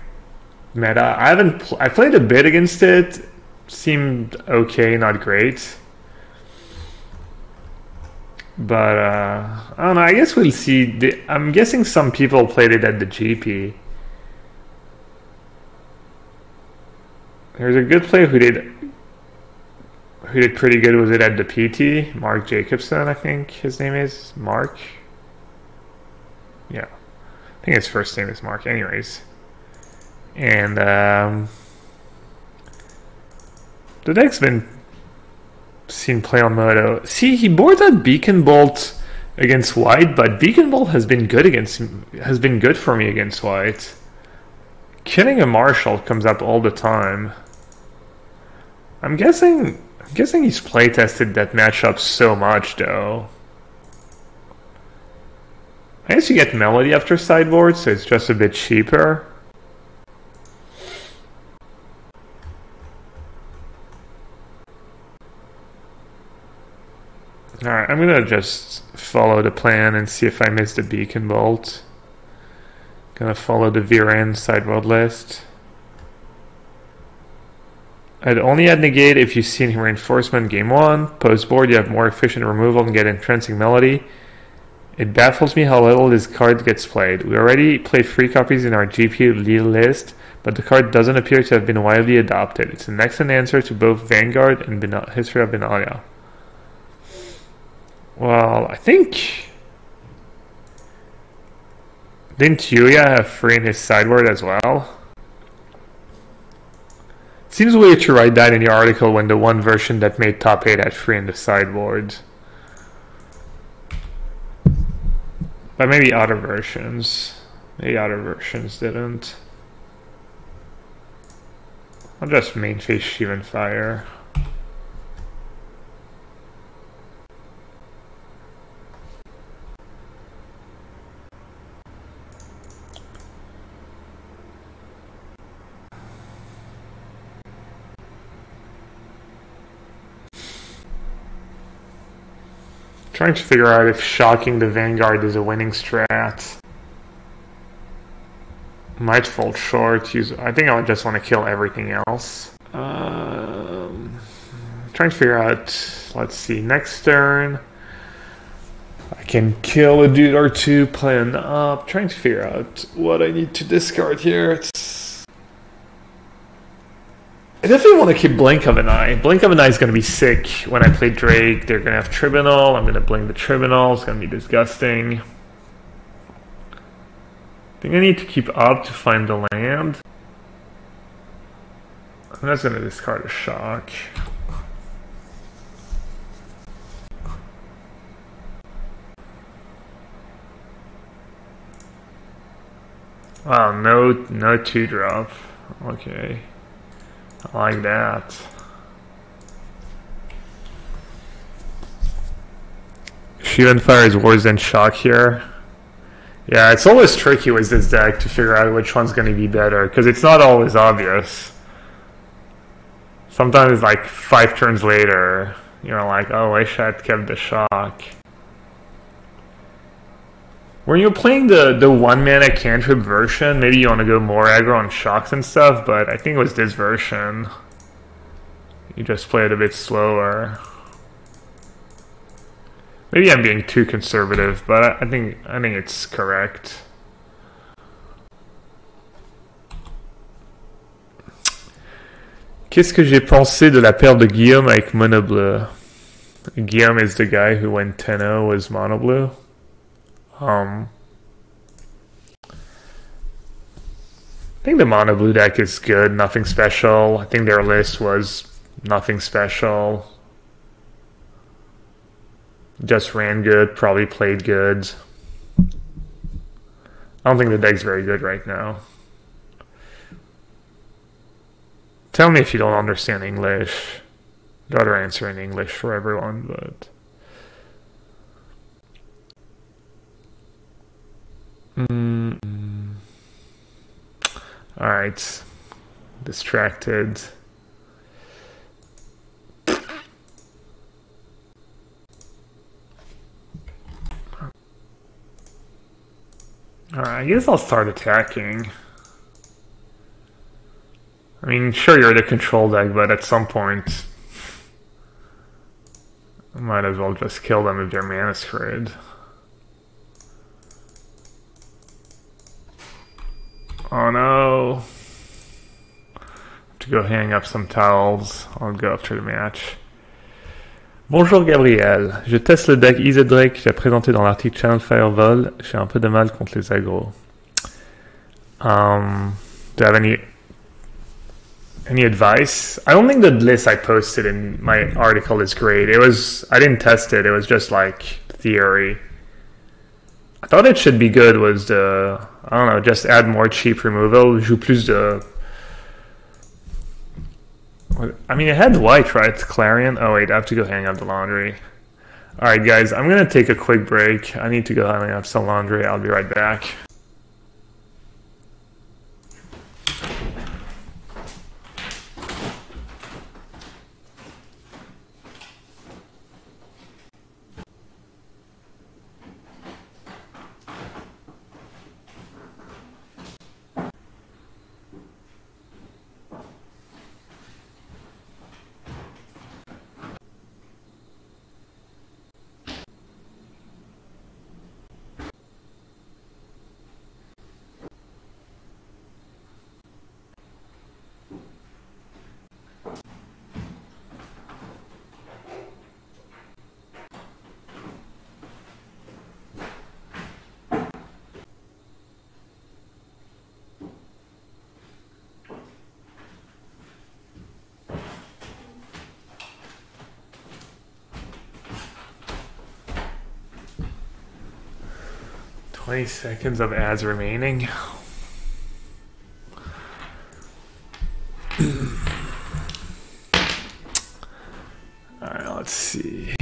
meta? I played a bit against it. Seemed okay, not great. But I don't know, I guess we'll see. I'm guessing some people played it at the GP. There's a good player who did pretty good with it at the PT. Mark Jacobson, I think his name is. Mark? Yeah. I think his first name is Mark. Anyways. And the deck's been seen play on Moto. See, he board that Beacon Bolt against White, but Beacon Bolt has been good for me against White. Killing a Marshal comes up all the time. I'm guessing he's playtested that matchup so much though. I guess you get Melody after sideboard, so it's just a bit cheaper. Alright, I'm gonna just follow the plan and see if I miss the Beacon Bolt. Gonna follow the GRN sideboard list. I'd only add negate if you've seen reinforcement game 1. Post board, you have more efficient removal and get intrinsic melody. It baffles me how little this card gets played. We already played 3 copies in our GP list, but the card doesn't appear to have been widely adopted. It's an excellent answer to both Vanguard and History of Benalia. Well, I think... Didn't Yuya have 3 in his sideboard as well? Seems weird to write that in your article when the one version that made top 8 had 3 in the sideboard. But maybe other versions. Maybe other versions didn't. I'll just main face Shivan Fire. Trying to figure out if shocking the Vanguard is a winning strat. Might fall short. I think I just want to kill everything else. Trying to figure out, let's see, next turn. I can kill a dude or 2, plan up. Trying to figure out what I need to discard here. I definitely want to keep Blink of an Eye. Blink of an Eye is going to be sick when I play Drake. They're going to have Tribunal. I'm going to blink the Tribunal. It's going to be disgusting. I think I need to keep up to find the land. I'm just going to discard a Shock. Oh, no 2-drop. Okay. I like that. Shield and Fire is worse than Shock here. Yeah, it's always tricky with this deck to figure out which one's going to be better, because it's not always obvious. Sometimes, like, 5 turns later, you're like, oh, I should have kept the Shock. When you're playing the 1-mana cantrip version, maybe you want to go more aggro on Shocks and stuff, but I think it was this version. You just play it a bit slower. Maybe I'm being too conservative, but I think it's correct. Qu'est-ce que j'ai pensé de la paire de Guillaume avec Mono Bleu? Guillaume is the guy who went 10-0 with Mono Blue. I think the Mono Blue deck is good, nothing special. I think their list was nothing special. Just ran good, probably played good. I don't think the deck's very good right now. Tell me if you don't understand English. I'd rather answer in English for everyone, but... Alright. Distracted. Alright, I guess I'll start attacking. I mean, sure, you're the control deck, but at some point, I might as well just kill them if they're mana screwed. Oh no. I have to go hang up some towels. I'll go after the match. Bonjour Gabriel, je teste le deck Izzet que j'ai présenté dans l'article Channel Firewall. J'ai un peu de mal contre les aggros. Do you have any advice? I don't think the list I posted in my article is great. I didn't test it, it was just like theory. I thought it should be good was I don't know, just add more cheap removal, joue plus de... I mean, it had white, right? Clarion? Oh wait, I have to go hang up the laundry. Alright guys, I'm gonna take a quick break. I need to go hang up some laundry. I'll be right back. "20 seconds of ads remaining." Alright, let's see.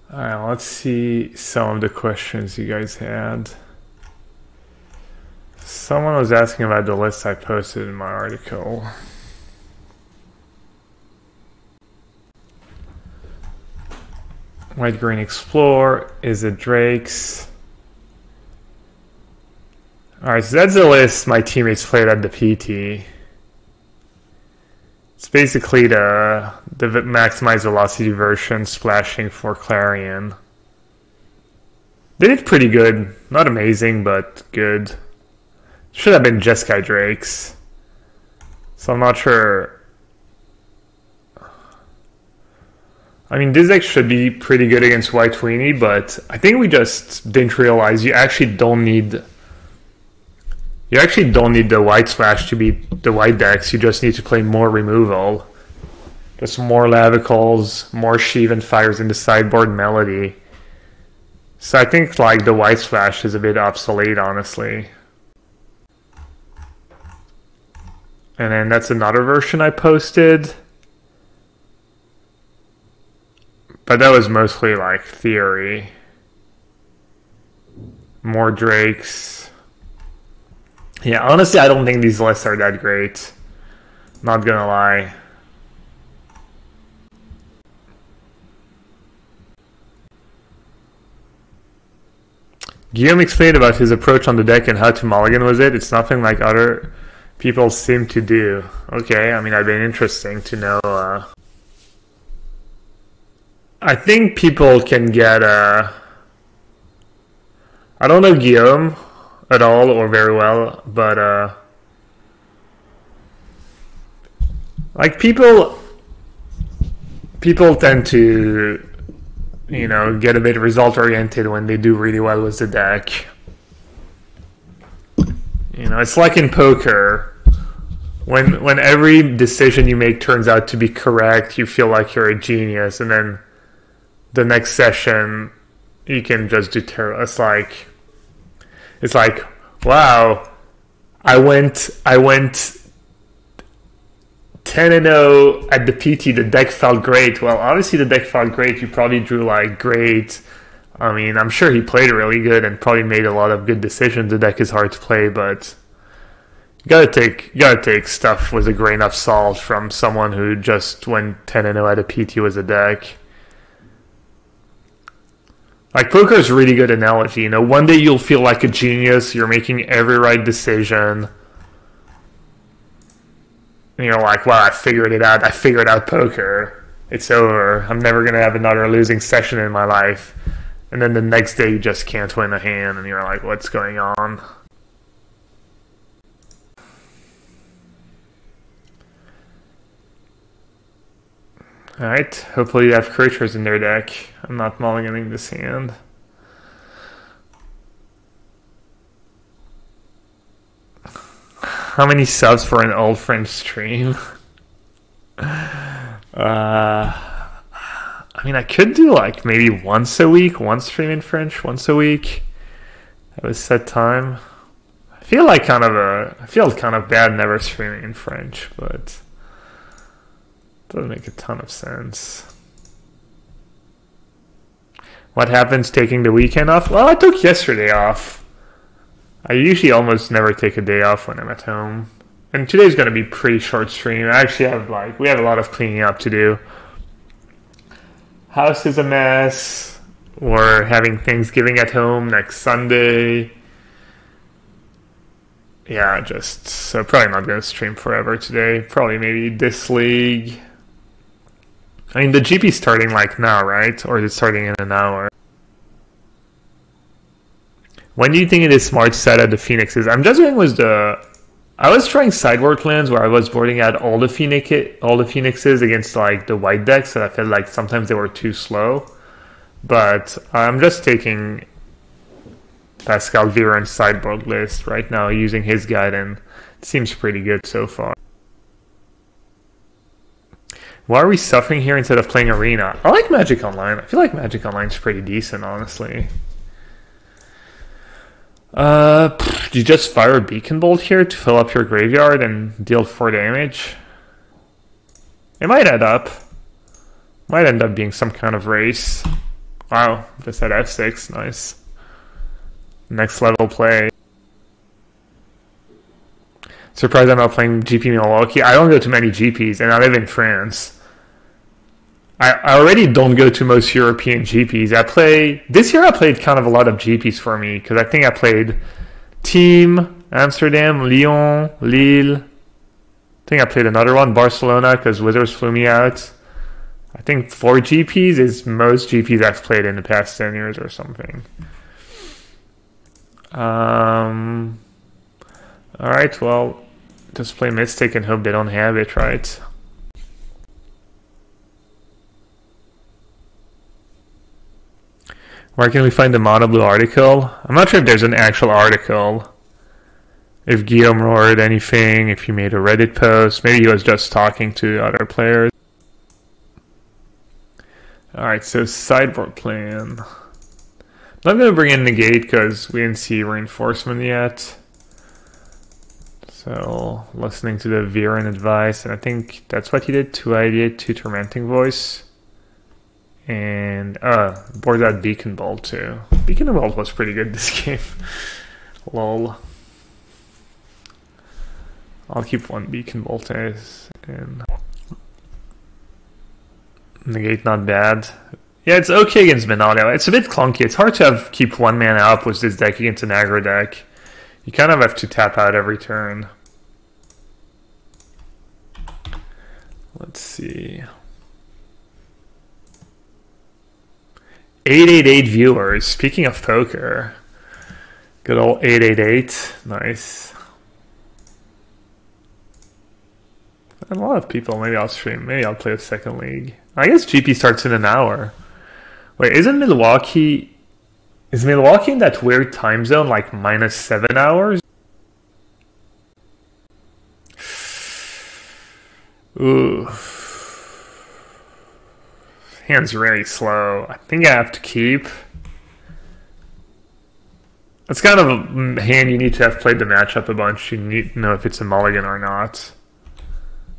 Alright, let's see some of the questions you guys had. Someone was asking about the list I posted in my article. White Green Explore, Izzet Drakes. Alright, so that's the list my teammates played at the PT. It's basically the maximized velocity version splashing for Clarion. They did pretty good. Not amazing, but good. Should have been Jeskai Drakes. So I'm not sure. I mean, this deck should be pretty good against White Weenie, but I think we just didn't realize you actually don't need You actually don't need the white splash to beat the white decks, you just need to play more removal. Just more Lavicals, more Sheevan Fires in the sideboard Melody. So I think like the white splash is a bit obsolete, honestly. And then that's another version I posted. But that was mostly like theory. More Drakes. Yeah, honestly, I don't think these lists are that great. Not gonna lie. Guillaume explained about his approach on the deck and how to mulligan was it. It's nothing like other people seem to do. Okay, I mean, that'd been interesting to know. I think people can get I don't know Guillaume at all or very well, but like people tend to, you know, get a bit result oriented when they do really well with the deck. You know, it's like in poker. When every decision you make turns out to be correct, you feel like you're a genius, and then the next session you can just do terrible. It's like, wow, I went 10-0 at the PT. The deck felt great. Well, obviously the deck felt great. You probably drew like great. I mean, I'm sure he played really good and probably made a lot of good decisions. The deck is hard to play, but you gotta take stuff with a grain of salt from someone who just went 10-0 at a PT with a deck. Like, poker is a really good analogy. You know, one day you'll feel like a genius. You're making every right decision. And you're like, wow, I figured it out. I figured out poker. It's over. I'm never going to have another losing session in my life. And then the next day you just can't win a hand. And you're like, what's going on? Alright, hopefully they have creatures in their deck. I'm not mulliganing this hand. How many subs for an old French stream? I mean, I could do like maybe once a week, one stream in French, once a week. That was set time. I feel kind of bad never streaming in French, but doesn't make a ton of sense. What happens taking the weekend off? Well, I took yesterday off. I usually almost never take a day off when I'm at home. And today's going to be pretty short stream. I actually have we have a lot of cleaning up to do. House is a mess. We're having Thanksgiving at home next Sunday. Yeah, so probably not going to stream forever today. Probably maybe this league. I mean, the GP's starting like now, right? Or is it starting in an hour? When do you think it is smart to set at the Phoenixes? I'm just going with I was trying sideboard plans where I was boarding out all the Phoenixes against like the white decks, so I felt like sometimes they were too slow. But I'm just taking Pascal Viren's sideboard list right now, using his guide, and it seems pretty good so far. Why are we suffering here instead of playing Arena? I like Magic Online. I feel like Magic Online's pretty decent, honestly. Do you just fire a Beacon Bolt here to fill up your graveyard and deal 4 damage? It might add up. Might end up being some kind of race. Wow, just at F6, nice. Next level play. Surprised I'm not playing GP Milwaukee. I don't go to many GPs, and I live in France. I already don't go to most European GPs. This year I played kind of a lot of GPs for me, because I think I played Team, Amsterdam, Lyon, Lille. I think I played another one, Barcelona, because Wizards flew me out. I think 4 GPs is most GPs I've played in the past 10 years or something. Alright, well, just play Mystic and hope they don't have it, right? Where can we find the Mono Blue article? I'm not sure if there's an actual article. if Guillaume wrote anything, if he made a Reddit post. Maybe he was just talking to other players. Alright, so sideboard plan. I'm not going to bring in negate because we didn't see reinforcement yet. So, listening to the Viren advice, and I think that's what he did. 2 ideate, 2 tormenting voice. And, board that Beacon Bolt too. Beacon Bolt was pretty good this game. Lol. I'll keep 1 Beacon Bolt and negate not bad. Yeah, it's okay against Minato. It's a bit clunky. It's hard to keep 1 mana up with this deck against an aggro deck. You kind of have to tap out every turn. Let's see. 888 viewers. Speaking of poker, good old 888. Nice. A lot of people. Maybe I'll stream. Maybe I'll play a second league. I guess GP starts in an hour. Wait, isn't Milwaukee... Is Milwaukee in that weird time zone, like -7 hours? Ooh. Hand's very slow. I think I have to keep. That's kind of a hand you need to have played the matchup a bunch. You need to know if it's a mulligan or not.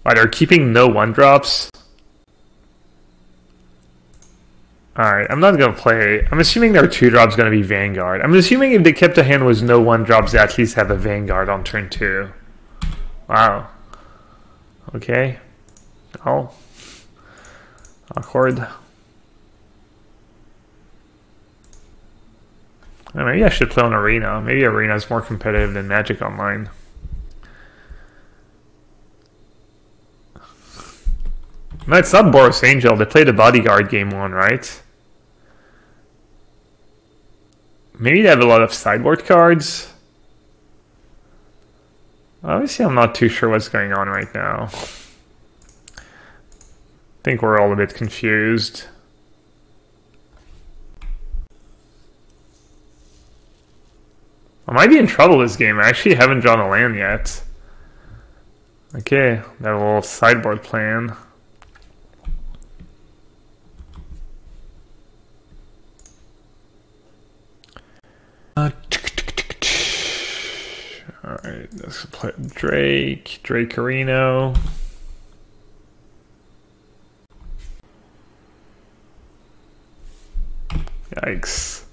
Right, they're keeping no 1-drops. Alright, I'm not going to play. I'm assuming their 2-drop's going to be Vanguard. I'm assuming if they kept a hand with no 1-drops, they at least have a Vanguard on turn 2. Wow. Okay. Oh. Awkward. Oh, maybe I should play on Arena. Maybe Arena is more competitive than Magic Online. No, it's not Boros Angel. They played a Bodyguard game 1, right? Maybe they have a lot of sideboard cards. Obviously, I'm not too sure what's going on right now. I think we're all a bit confused. I might be in trouble this game. I actually haven't drawn a land yet. Okay, got a little sideboard plan. Alright, let's play Drake, Dracarino. Yikes.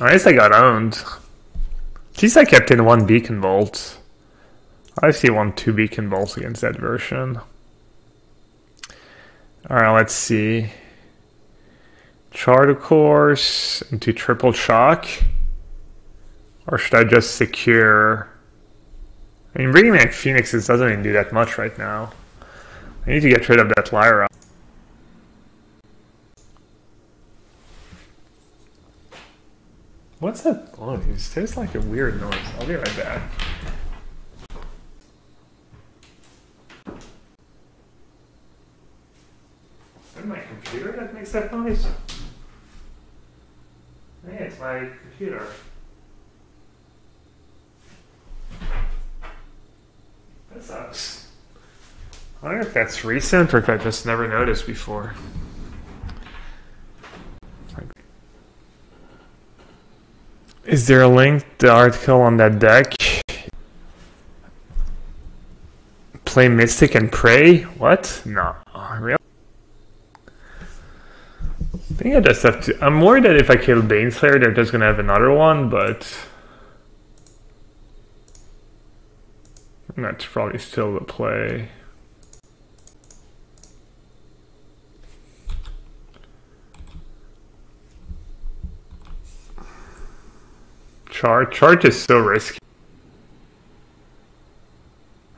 I guess I got owned. At least I kept in 1 Beacon Bolt. I see 2 Beacon Bolts against that version. Alright, let's see. Chart, of course, into triple shock. Or should I just secure? I mean, bringing back Phoenixes doesn't even do that much right now. I need to get rid of that Lyra. What's that noise? It tastes like a weird noise. I'll be right back. Is it my computer that makes that noise? Hey, it's my computer. That sucks. I wonder if that's recent or if I just never noticed before. Is there a link to the article on that deck? Play Mystic and Pray? What? No. Really? I think I just have to... I'm worried that if I kill Baneslayer, they're just going to have another one, but... That's probably still the play. Chart is so risky.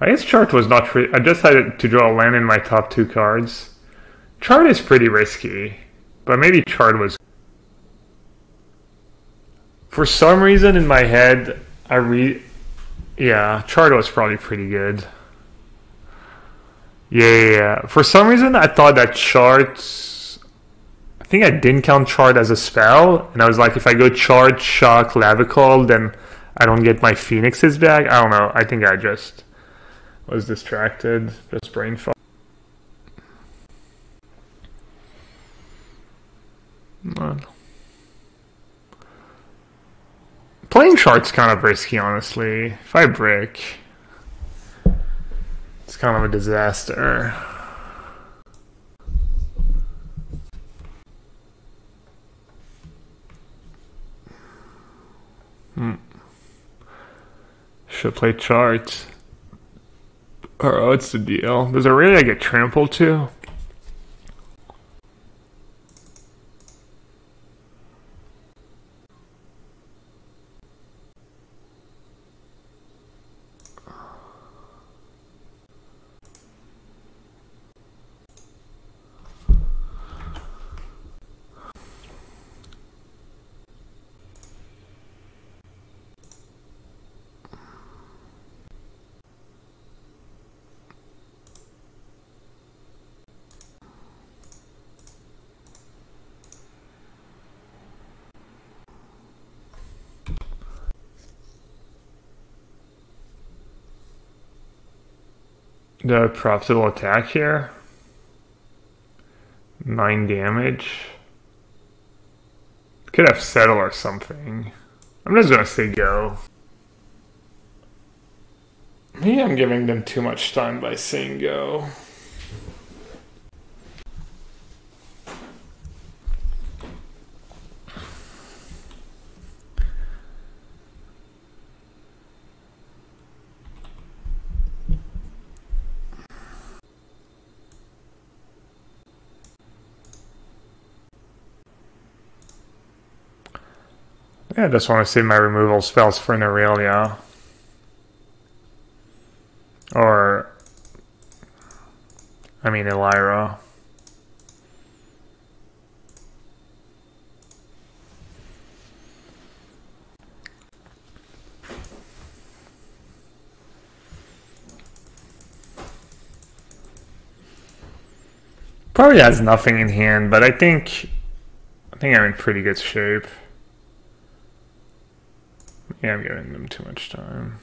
I guess Chart was not... I just had to draw a land in my top 2 cards. Chart is pretty risky. But maybe Chart was... For some reason in my head, yeah, Chart was probably pretty good. Yeah. For some reason, I thought that Chart... I think I didn't count Chart as a spell, and I was like, if I go Chart, Shock, Lavical, then I don't get my phoenixes back. I don't know. I think I just was distracted. Just brain fog. Playing chart's kind of risky, honestly. If I brick, it's kind of a disaster. Should play charts. Oh, what's the deal? Does it really get trampled too? The profitable attack here. 9 damage. Could have settle or something. I'm just gonna say go. Maybe I'm giving them too much time by saying go. Yeah, I just want to save my removal spells for an Aurelia. Or, I mean, Elira. Probably has nothing in hand, but I think I'm in pretty good shape. Yeah, I'm giving them too much time.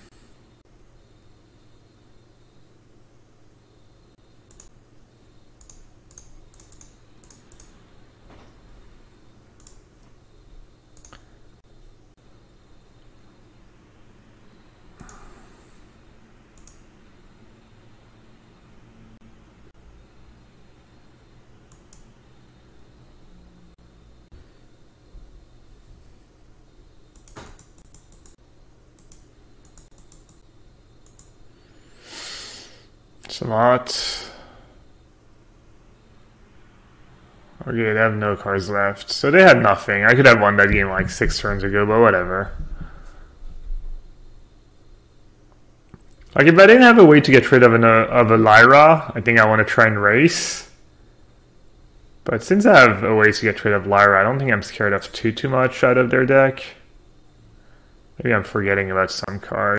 It's a lot. Okay, they have no cards left. So they had nothing. I could have won that game like 6 turns ago, but whatever. Like, if I didn't have a way to get rid of a Lyra, I think I want to try and race. But since I have a way to get rid of Lyra, I don't think I'm scared of too much out of their deck. Maybe I'm forgetting about some cards.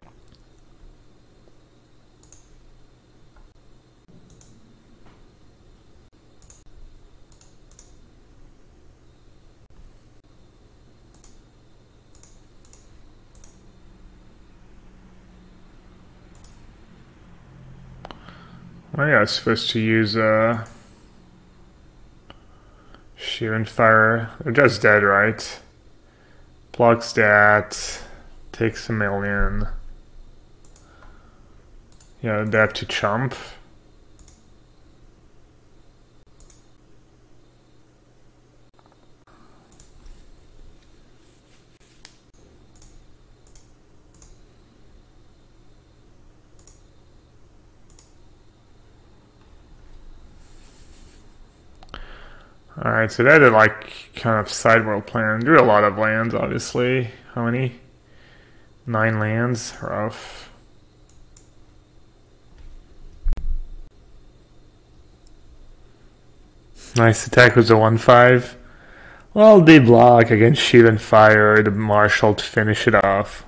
Oh yeah, I was supposed to use Shear and Fire. They're just dead, right? Blocks that. Takes a million. Yeah, they have to chump. Alright, so that is like kind of side world plan. Drew a lot of lands, obviously. How many? 9 lands. Rough. Nice attack was a 1/5. Well, they block against Shield and Fire, the Marshal to finish it off.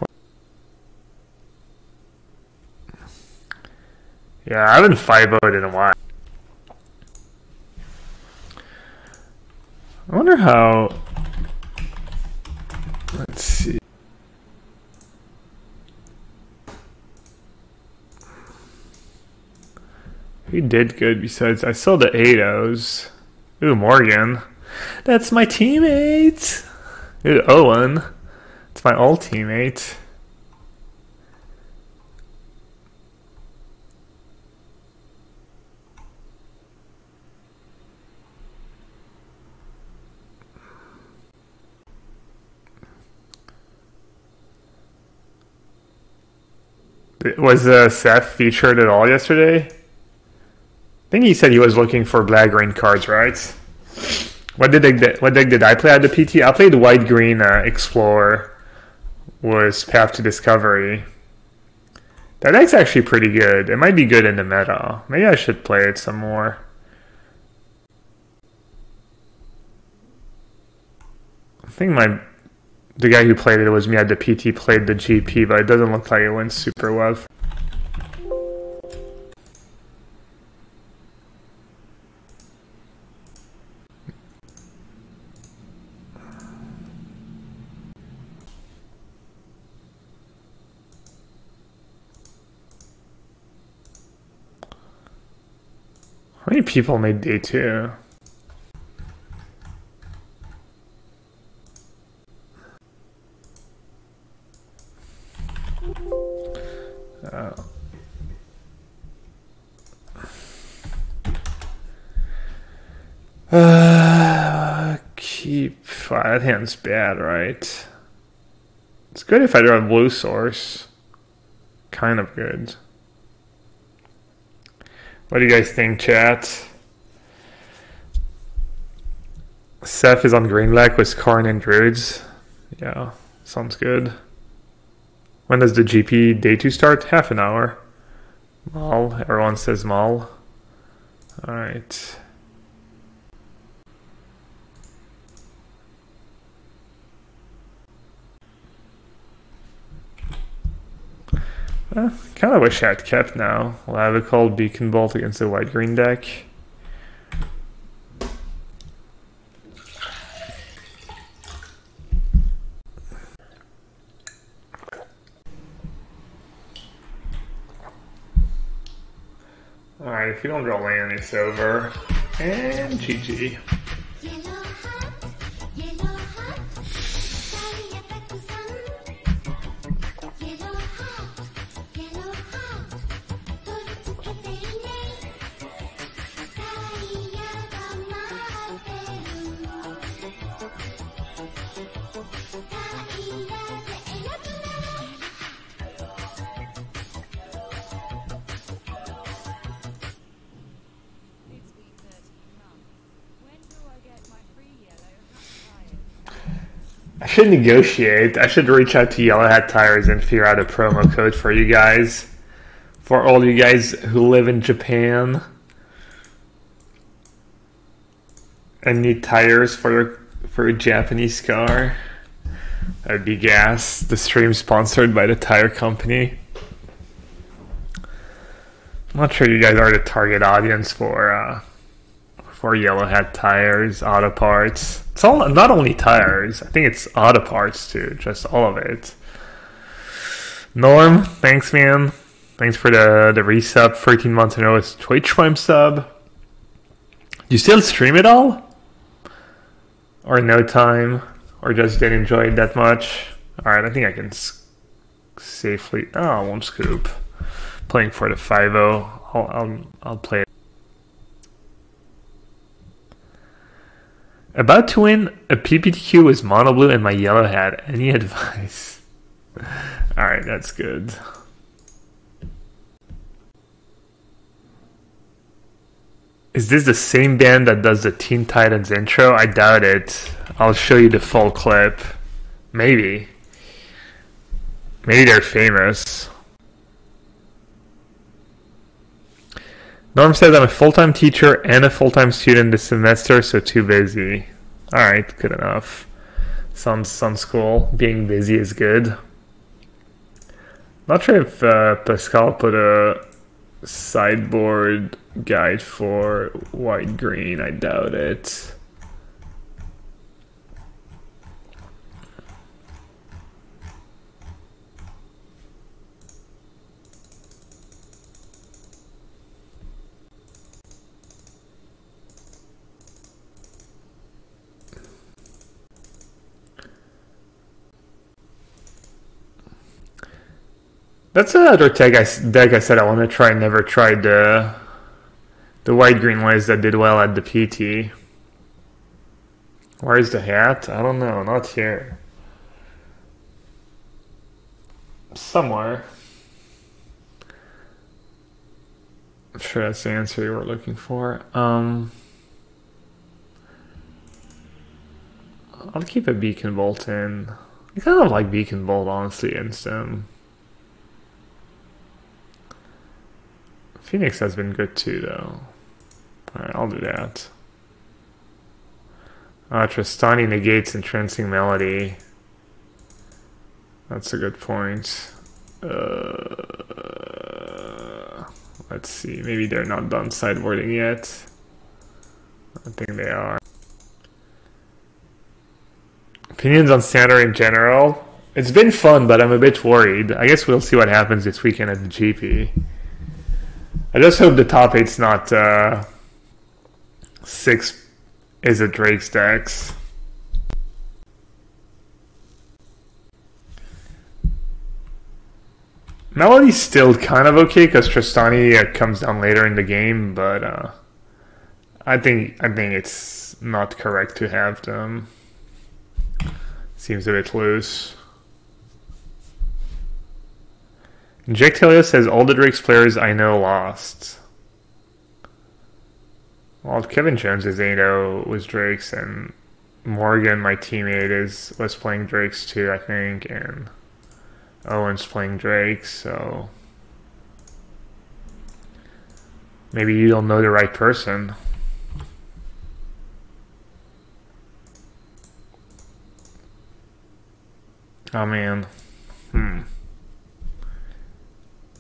Yeah, I haven't 5-0'd in a while. I wonder how... Let's see. Who did good besides? I saw the Ados. Ooh, Morgan. That's my teammate. Ooh, Owen. It's my old teammate. Was Seth featured at all yesterday? I think he said he was looking for black-green cards, right? What deck did I play at the PT? I played white-green Explorer with Path to Discovery. That deck's actually pretty good. It might be good in the meta. Maybe I should play it some more. I think the guy who played it was me at the PT played the GP, but it doesn't look like it went super well. How many people made day 2? That hand's bad, right? It's good if I draw a blue source. Kind of good. What do you guys think, chat? Seth is on green-black with Karn and Druids. Yeah, sounds good. When does the GP day 2 start? Half an hour. Mall. Everyone says mall. Alright. Kind of wish I had kept now. Lavical, Beacon Bolt against the white-green deck. Alright, if you don't draw land, it's over. And GG. I should negotiate. I should reach out to Yellowhat Tires and figure out a promo code for you guys. For all you guys who live in Japan and need tires for a Japanese car. That'd be gas. The stream sponsored by the tire company. I'm not sure you guys are the target audience for Yellowhat Tires, auto parts. It's all not only tires. I think it's auto parts too. Just all of it. Norm, thanks, man. Thanks for the resub. 13 months in a row with Twitch Prime sub. You still stream it all? Or no time? Or just didn't enjoy it that much? Alright, I think I can safely... Oh, I won't scoop. Playing for the 5-0. I'll play it. About to win a PPTQ with mono blue and my yellow hat. Any advice? Alright, that's good. Is this the same band that does the Teen Titans intro? I doubt it. I'll show you the full clip. Maybe. Maybe they're famous. Norm says I'm a full-time teacher and a full-time student this semester, so too busy. Alright, good enough. Sounds cool. Being busy is good. Not sure if Pascal put a sideboard guide for white-green. I doubt it. That's another deck I said I want to try. Never tried the white green ways that did well at the PT. Where's the hat? I don't know. Not here. Somewhere. I'm sure that's the answer you were looking for. I'll keep a Beacon Bolt in. I kind of like Beacon Bolt, honestly, in Sim. Phoenix has been good too, though. Alright, I'll do that. Tristani negates Entrancing Melody. That's a good point. Let's see, maybe they're not done sideboarding yet. I think they are. Opinions on Standard in general? It's been fun, but I'm a bit worried. I guess we'll see what happens this weekend at the GP. I just hope the top 8's not 6 Izzet Drake stacks. Melody's still kind of okay because Tristani comes down later in the game, but I think it's not correct to have them. Seems a bit loose. Injectilio says all the Drakes players I know lost. Well, Kevin Jones is 8-0 with Drakes, and Morgan, my teammate, was playing Drakes too, I think, and Owen's playing Drakes, so maybe you don't know the right person. Oh man.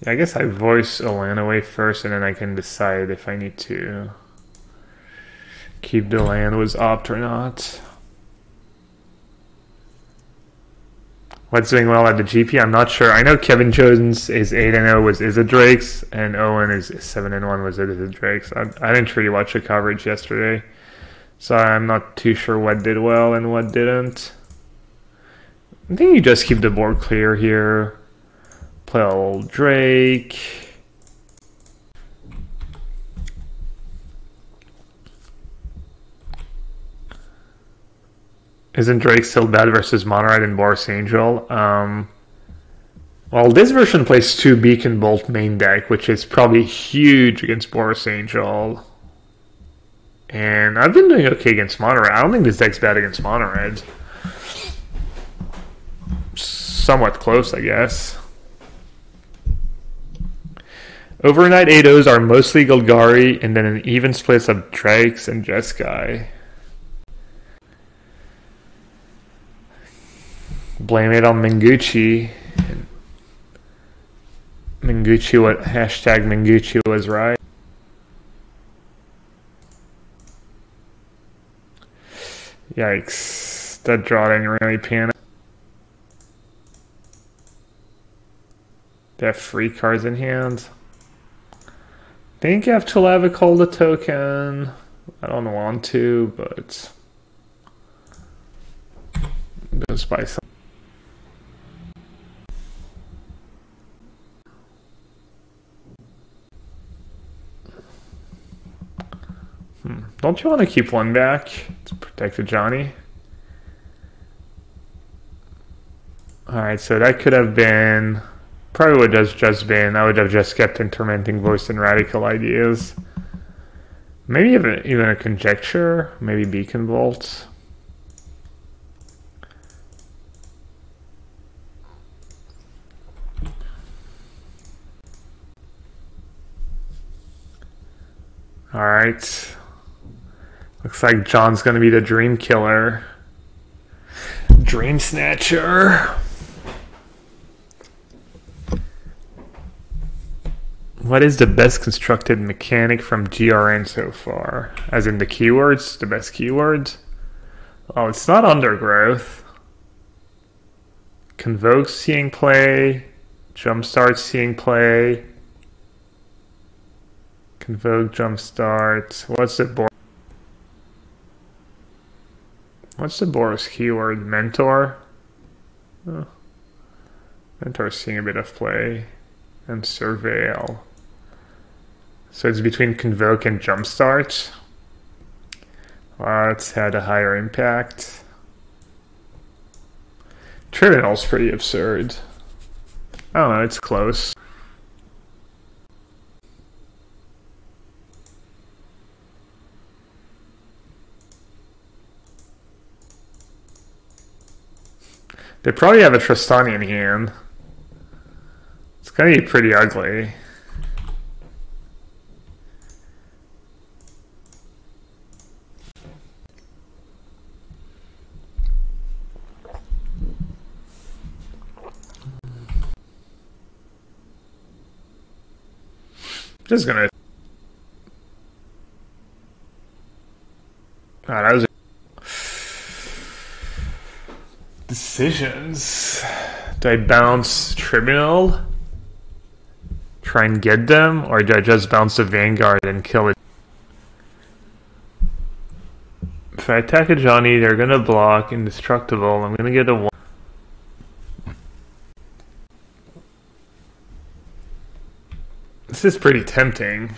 Yeah, I guess I voice Alana away first, and then I can decide if I need to keep the land with opt or not. What's doing well at the GP? I'm not sure. I know Kevin Jones is 8-0 with Izzet Drakes, and Owen is 7-1 with Izzet Drakes. I didn't really watch the coverage yesterday, so I'm not too sure what did well and what didn't. I think you just keep the board clear here. Play old Drake. Isn't Drake still bad versus Monored and Boris Angel? Well, this version plays 2 Beacon Bolt main deck, which is probably huge against Boris Angel. And I've been doing okay against Monored. I don't think this deck's bad against Monored. Somewhat close, I guess. Overnight 8-0s are mostly Golgari, and then an even split of Drakes and Jeskai. Blame it on Mengucci. Mengucci was right. Yikes. That draw didn't really pan out. They have free cards in hand. Think I have to Lavical the token. I don't want to, but just buy some. Don't you want to keep one back to protect the Johnny? Alright, so that could have been... Probably would have just been... I would have just kept Intermenting Voice and Radical Ideas. Maybe even a Conjecture. Maybe Beacon Bolt. Alright. Looks like John's going to be the Dream Killer. Dream Snatcher. What is the best constructed mechanic from GRN so far? As in the keywords? The best keywords? Oh, it's not Undergrowth. Convoke seeing play. Jumpstart seeing play. Convoke Jumpstart. What's the board? What's the Boris keyword? Mentor? Oh. Mentor's seeing a bit of play. and surveil. So it's between convoke and jumpstart. It's had a higher impact. Tribunal's pretty absurd. I don't know, it's close. They probably have a Tristani in hand. It's gonna be pretty ugly. Just gonna. That was. Decisions. Do I bounce Tribunal? Try and get them? Or do I just bounce the Vanguard and kill it? If I attack a Johnny, they're gonna block indestructible. I'm gonna get a 1. This is pretty tempting.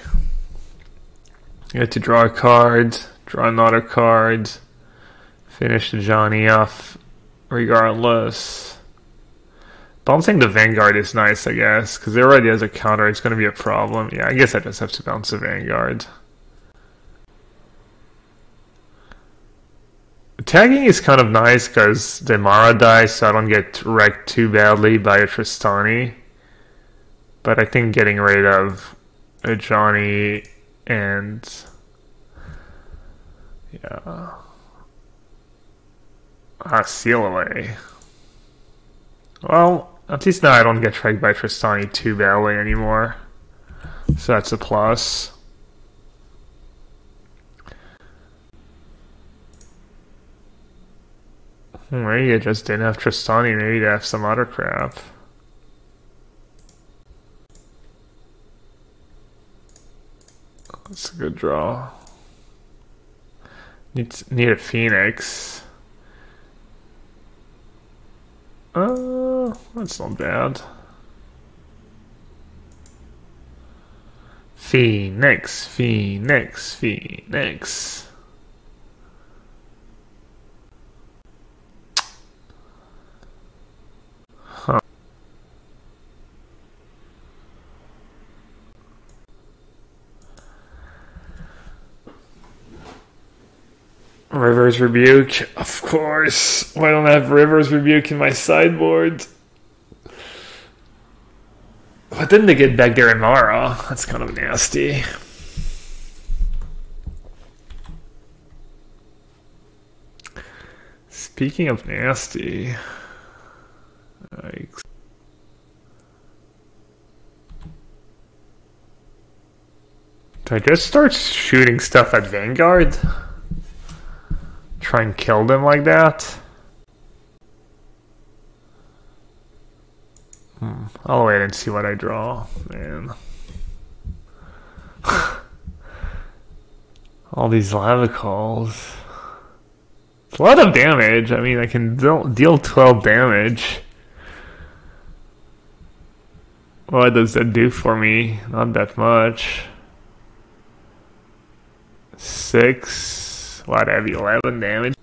You have to draw a card, draw another card, finish the Johnny off regardless. Bouncing the Vanguard is nice, I guess, because it already has a counter. It's going to be a problem. Yeah, I guess I just have to bounce the Vanguard. Tagging is kind of nice because the Mara dies, so I don't get wrecked too badly by a Tristani. But I think getting rid of a Johnny and... yeah... seal away. Well, at least now I don't get wrecked by Tristani too badly anymore. So that's a plus. Maybe I just didn't have Tristani, maybe they have some other crap. That's a good draw. Need a Phoenix. That's not bad. Phoenix, Phoenix, Phoenix. Huh. River's Rebuke, of course. Why don't I have River's Rebuke in my sideboard? But then they get back there in Mara. That's kind of nasty. Speaking of nasty, do I just start shooting stuff at Vanguard? Try and kill them like that? I'll wait and see what I draw, man. All these lava calls. It's a lot of damage. I mean, I can deal 12 damage. What does that do for me? Not that much. 6. What have you? 11 damage.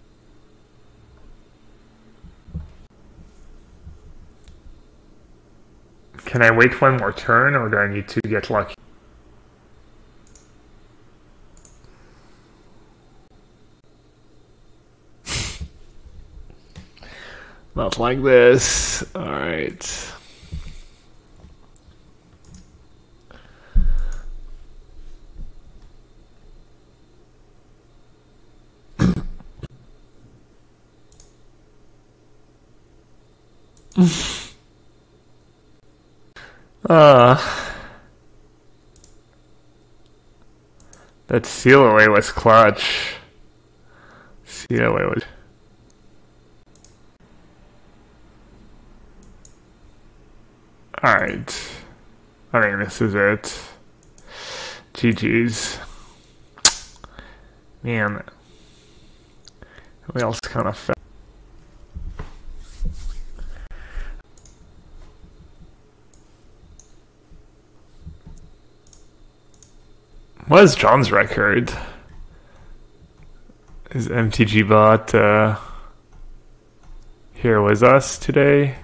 Can I wait one more turn, or do I need to get lucky? Not like this. Alright. That seal away was clutch. Seal away was... Alright. I think this is it. GG's. Man. What else kind of fell? What is John's record? Is MTG bot here with us today?